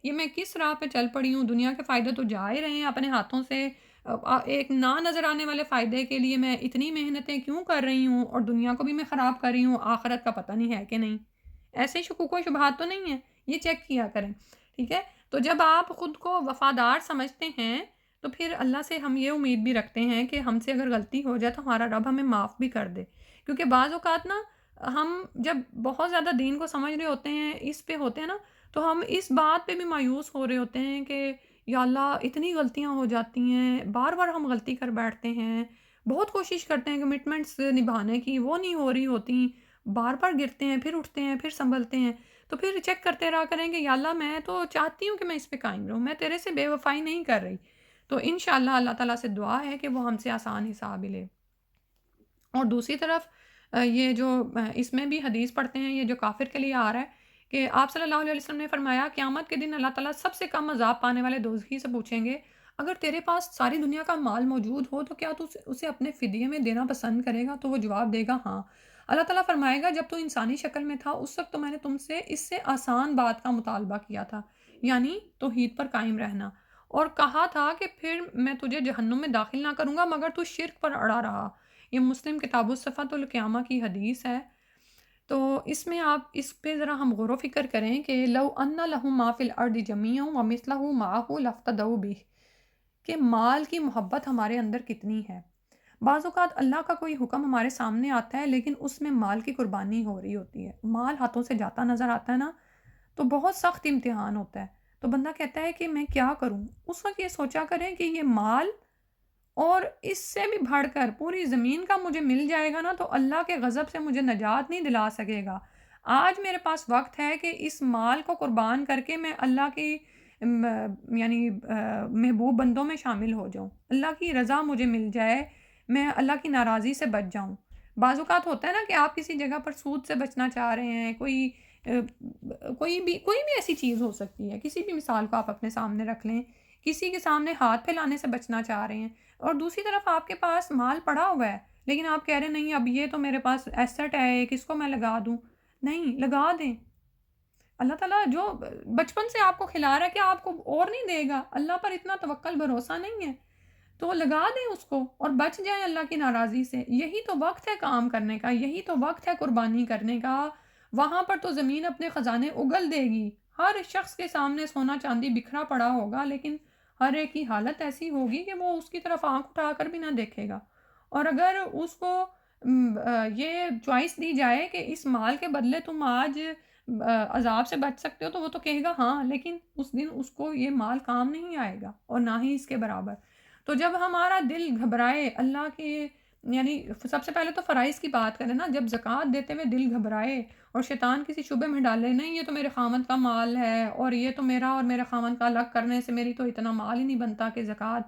یہ میں کس راہ پہ چل پڑی ہوں، دنیا کے فائدے تو جا ہی رہے ہیں اپنے ہاتھوں سے، ایک نہ نظر آنے والے فائدے کے لیے میں اتنی محنتیں کیوں کر رہی ہوں، اور دنیا کو بھی میں خراب کر رہی ہوں، آخرت کا پتہ نہیں ہے کہ نہیں، ایسے شکوک و شبہات تو نہیں ہیں، یہ چیک کیا کریں، ٹھیک ہے؟ تو جب آپ خود کو وفادار سمجھتے ہیں تو پھر اللہ سے ہم یہ امید بھی رکھتے ہیں کہ ہم سے اگر غلطی ہو جائے تو ہمارا رب ہمیں معاف بھی کر دے، کیونکہ بعض اوقات نا ہم جب بہت زیادہ دین کو سمجھ رہے ہوتے ہیں، اس پہ ہوتے ہیں نا، تو ہم اس بات پہ بھی مایوس ہو رہے ہوتے ہیں کہ یا اللہ اتنی غلطیاں ہو جاتی ہیں، بار بار ہم غلطی کر بیٹھتے ہیں، بہت کوشش کرتے ہیں کمٹمنٹس نبھانے کی، وہ نہیں ہو رہی ہوتی، بار بار گرتے ہیں پھر اٹھتے ہیں پھر سنبھلتے ہیں، تو پھر چیک کرتے رہا کریں کہ یا اللہ میں تو چاہتی ہوں کہ میں اس پہ قائم رہوں، میں تیرے سے بے وفائی نہیں کر رہی، تو انشاءاللہ اللہ تعالیٰ سے دعا ہے کہ وہ ہم سے آسان حساب ہی لے۔ اور دوسری طرف یہ جو اس میں بھی حدیث پڑھتے ہیں، یہ جو کافر کے لیے آ رہا ہے کہ آپ صلی اللہ علیہ وسلم نے فرمایا قیامت کے دن اللہ تعالیٰ سب سے کم عذاب پانے والے دوزخی سے پوچھیں گے، اگر تیرے پاس ساری دنیا کا مال موجود ہو تو کیا تو اسے اپنے فدیے میں دینا پسند کرے گا؟ تو وہ جواب دے گا ہاں۔ اللہ تعالیٰ فرمائے گا جب تو انسانی شکل میں تھا اس وقت تو میں نے تم سے اس سے آسان بات کا مطالبہ کیا تھا، یعنی توحید پر قائم رہنا، اور کہا تھا کہ پھر میں تجھے جہنم میں داخل نہ کروں گا مگر تو شرک پر اڑا رہا۔ یہ مسلم کتاب الصفات القیامہ کی حدیث ہے۔ تو اس میں آپ اس پہ ذرا ہم غور و فکر کریں کہ لو ان لہم ما فی الارض جمیعا ومثلہ معہ لافتدوا بہ، کہ مال کی محبت ہمارے اندر کتنی ہے۔ بعض اوقات اللہ کا کوئی حکم ہمارے سامنے آتا ہے لیکن اس میں مال کی قربانی ہو رہی ہوتی ہے، مال ہاتھوں سے جاتا نظر آتا ہے نا، تو بہت سخت امتحان ہوتا ہے، تو بندہ کہتا ہے کہ میں کیا کروں؟ اس وقت یہ سوچا کریں کہ یہ مال اور اس سے بھی بڑھ کر پوری زمین کا مجھے مل جائے گا نا تو اللہ کے غضب سے مجھے نجات نہیں دلا سکے گا۔ آج میرے پاس وقت ہے کہ اس مال کو قربان کر کے میں اللہ کی یعنی محبوب بندوں میں شامل ہو جاؤں، اللہ کی رضا مجھے مل جائے، میں اللہ کی ناراضی سے بچ جاؤں۔ بعض اوقات ہوتا ہے نا کہ آپ کسی جگہ پر سود سے بچنا چاہ رہے ہیں، کوئی بھی ایسی چیز ہو سکتی ہے، کسی بھی مثال کو آپ اپنے سامنے رکھ لیں، کسی کے سامنے ہاتھ پھیلانے سے بچنا چاہ رہے ہیں، اور دوسری طرف آپ کے پاس مال پڑا ہوا ہے لیکن آپ کہہ رہے ہیں نہیں اب یہ تو میرے پاس ایسٹ ہے ایک، اس کو میں لگا دوں، نہیں لگا دیں، اللہ تعالیٰ جو بچپن سے آپ کو کھلا رہا ہے کہ آپ کو اور نہیں دے گا، اللہ پر اتنا توکل بھروسہ نہیں ہے، تو لگا دیں اس کو اور بچ جائیں اللہ کی ناراضی سے۔ یہی تو وقت ہے کام کرنے کا، یہی تو وقت ہے قربانی کرنے کا۔ وہاں پر تو زمین اپنے خزانے اگل دے گی، ہر شخص کے سامنے سونا چاندی بکھرا پڑا ہوگا، لیکن ہر ایک کی حالت ایسی ہوگی کہ وہ اس کی طرف آنکھ اٹھا کر بھی نہ دیکھے گا۔ اور اگر اس کو یہ چوائس دی جائے کہ اس مال کے بدلے تم آج عذاب سے بچ سکتے ہو، تو وہ تو کہے گا ہاں، لیکن اس دن اس کو یہ مال کام نہیں آئے گا اور نہ ہی اس کے برابر۔ تو جب ہمارا دل گھبرائے اللہ کے، یعنی سب سے پہلے تو فرائض کی بات کریں نا، جب زکوٰۃ دیتے ہوئے دل گھبرائے اور شیطان کسی شبے میں ڈالے، نہیں یہ تو میرے خاوند کا مال ہے اور یہ تو میرا اور میرے خاوند کا الگ کرنے سے میری تو اتنا مال ہی نہیں بنتا کہ زکوٰۃ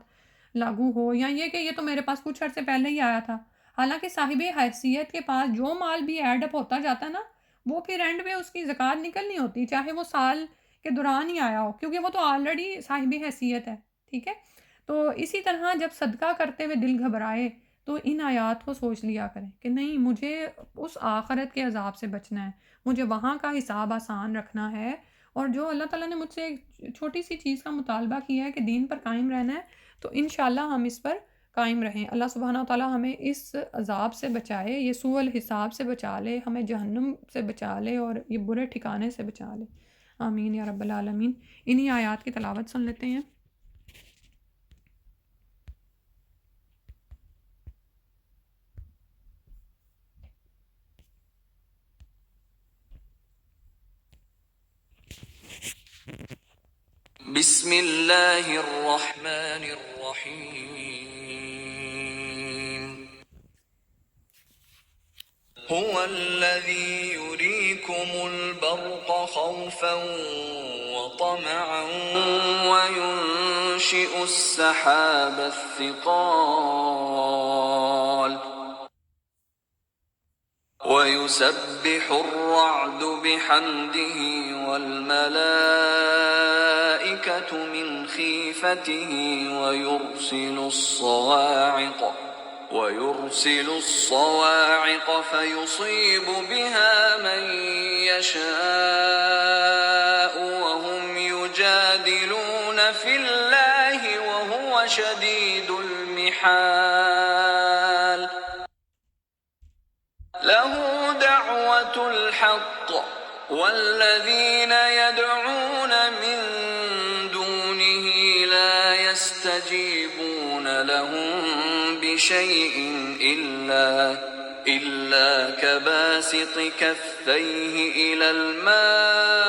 لاگو ہو، یا یہ کہ یہ تو میرے پاس کچھ عرصے پہلے ہی آیا تھا۔ حالانکہ صاحب حیثیت کے پاس جو مال بھی ایڈ اپ ہوتا جاتا ہے نا، وہ پھر اینڈ میں اس کی زکوٰۃ نکلنی ہوتی، چاہے وہ سال کے دوران ہی آیا ہو، کیونکہ وہ تو آلریڈی صاحب حیثیت ہے، ٹھیک ہے۔ تو اسی طرح جب صدقہ کرتے ہوئے دل گھبرائے تو ان آیات کو سوچ لیا کریں کہ نہیں، مجھے اس آخرت کے عذاب سے بچنا ہے، مجھے وہاں کا حساب آسان رکھنا ہے، اور جو اللہ تعالیٰ نے مجھ سے ایک چھوٹی سی چیز کا مطالبہ کیا ہے کہ دین پر قائم رہنا ہے، تو انشاءاللہ ہم اس پر قائم رہیں۔ اللہ سبحانہ و تعالیٰ ہمیں اس عذاب سے بچائے، یہ سوء الحساب سے بچا لے، ہمیں جہنم سے بچا لے اور یہ برے ٹھکانے سے بچا لے، آمین یا رب العالمین۔ انہی آیات کی تلاوت سن لیتے ہیں۔ بسم اللہ الرحمن الرحیم هو الذی یریکم البرق خوفا وطمعا وینشئ السحاب الثقال وَيُسَبِّحُ الرَّعْدُ بِحَمْدِهِ وَالْمَلَائِكَةُ مِنْ خِيفَتِهِ وَيُرْسِلُ الصَّوَاعِقَ فَيُصِيبُ بِهَا مَن يَشَاءُ وَهُمْ يُجَادِلُونَ فِي اللَّهِ وَهُوَ شَدِيدُ الْمِحَالِ له دعوة الحق والذين يدعون من دونه لا يستجيبون لهم بشيء إلا كباسط كفيه إلى الماء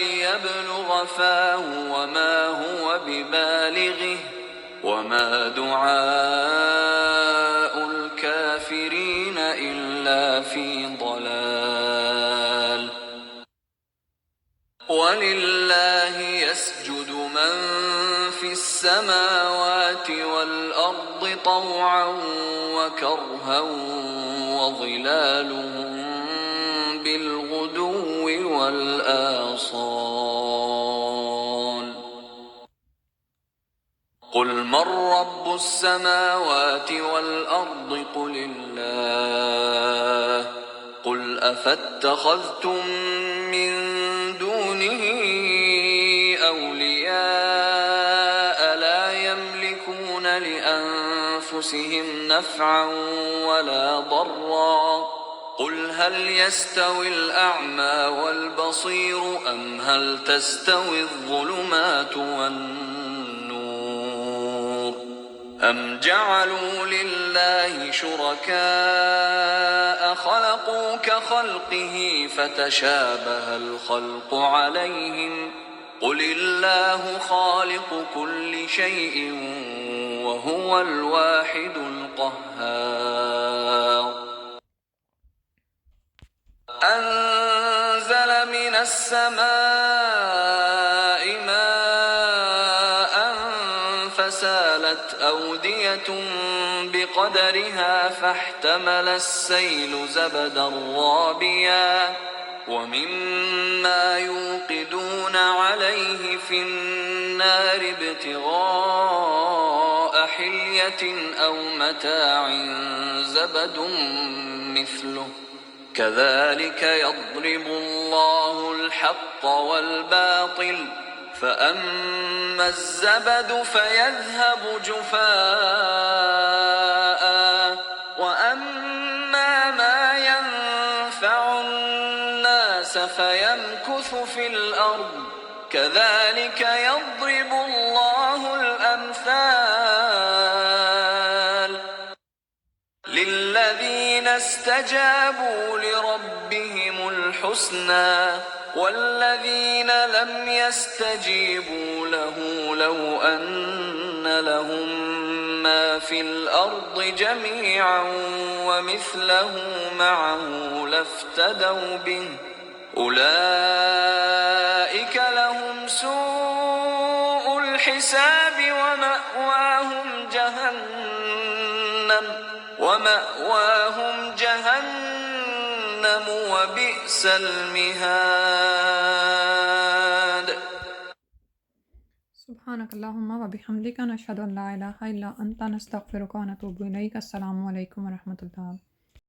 ليبلغ فاه وما هو ببالغه وما دعاء الكافرين إلا في ضلال وَلِلَّهِ يَسْجُدُ مَن فِي السَّمَاوَاتِ وَالْأَرْضِ طَوْعًا وَكَرْهًا وَظِلَالُهُم بِالْغُدُوِّ وَالْآصَالِ قُلْ مَن رَّبُّ السَّمَاوَاتِ وَالْأَرْضِ قُلِ اللَّهُ قُلْ أَفَاتَّخَذْتُم مِّن دُونِهِ أَوْلِيَاءَ لَا يَمْلِكُونَ لِأَنفُسِهِمْ نَفْعًا وَلَا ضَرًّا قُلْ هَلْ يَسْتَوِي الْأَعْمَى وَالْبَصِيرُ أَمْ هَلْ تَسْتَوِي الظُّلُمَاتُ وَالنُّورُ أَمْ جَعَلُوا لِلَّهِ شُرَكَاءَ خَلَقُوا كَخَلْقِهِ فَتَشَابَهَ الْخَلْقُ عَلَيْهِمْ قُلِ اللَّهُ خَالِقُ كُلِّ شَيْءٍ وَهُوَ الْوَاحِدُ الْقَهَّارُ أَنزَلَ مِنَ السَّمَاءِ مَاءً فَسَالَتْ أَوْدِيَةٌ بِقَدَرِهَا فَاحْتَمَلَ السَّيْلُ زَبَدًا رَّابِيًا وَمِمَّا يُوقِدُونَ عَلَيْهِ فِي النَّارِ ابْتِغَاءَ حِلْيَةٍ أَوْ مَتَاعٍ زَبَدٌ مِّثْلُهُ كذلك يضرب الله الحق والباطل فأما الزبد فيذهب جفاء وأما ما ينفع الناس فيمكث في الأرض كذلك يضرب الله الأمثال للذين استجابوا لربهم الحسنى والذين لم يستجيبوا له لو أن لهم ما في الأرض جميعا ومثله معه لافتدوا به أولئك لهم سوء الحساب ومأواهم جهنم وبئس المهاد. سبحانك اللهم وبحمدك نشهد ان لا اله الا انت نستغفرك ونتوب اليك. السلام علیکم ورحمۃ اللہ.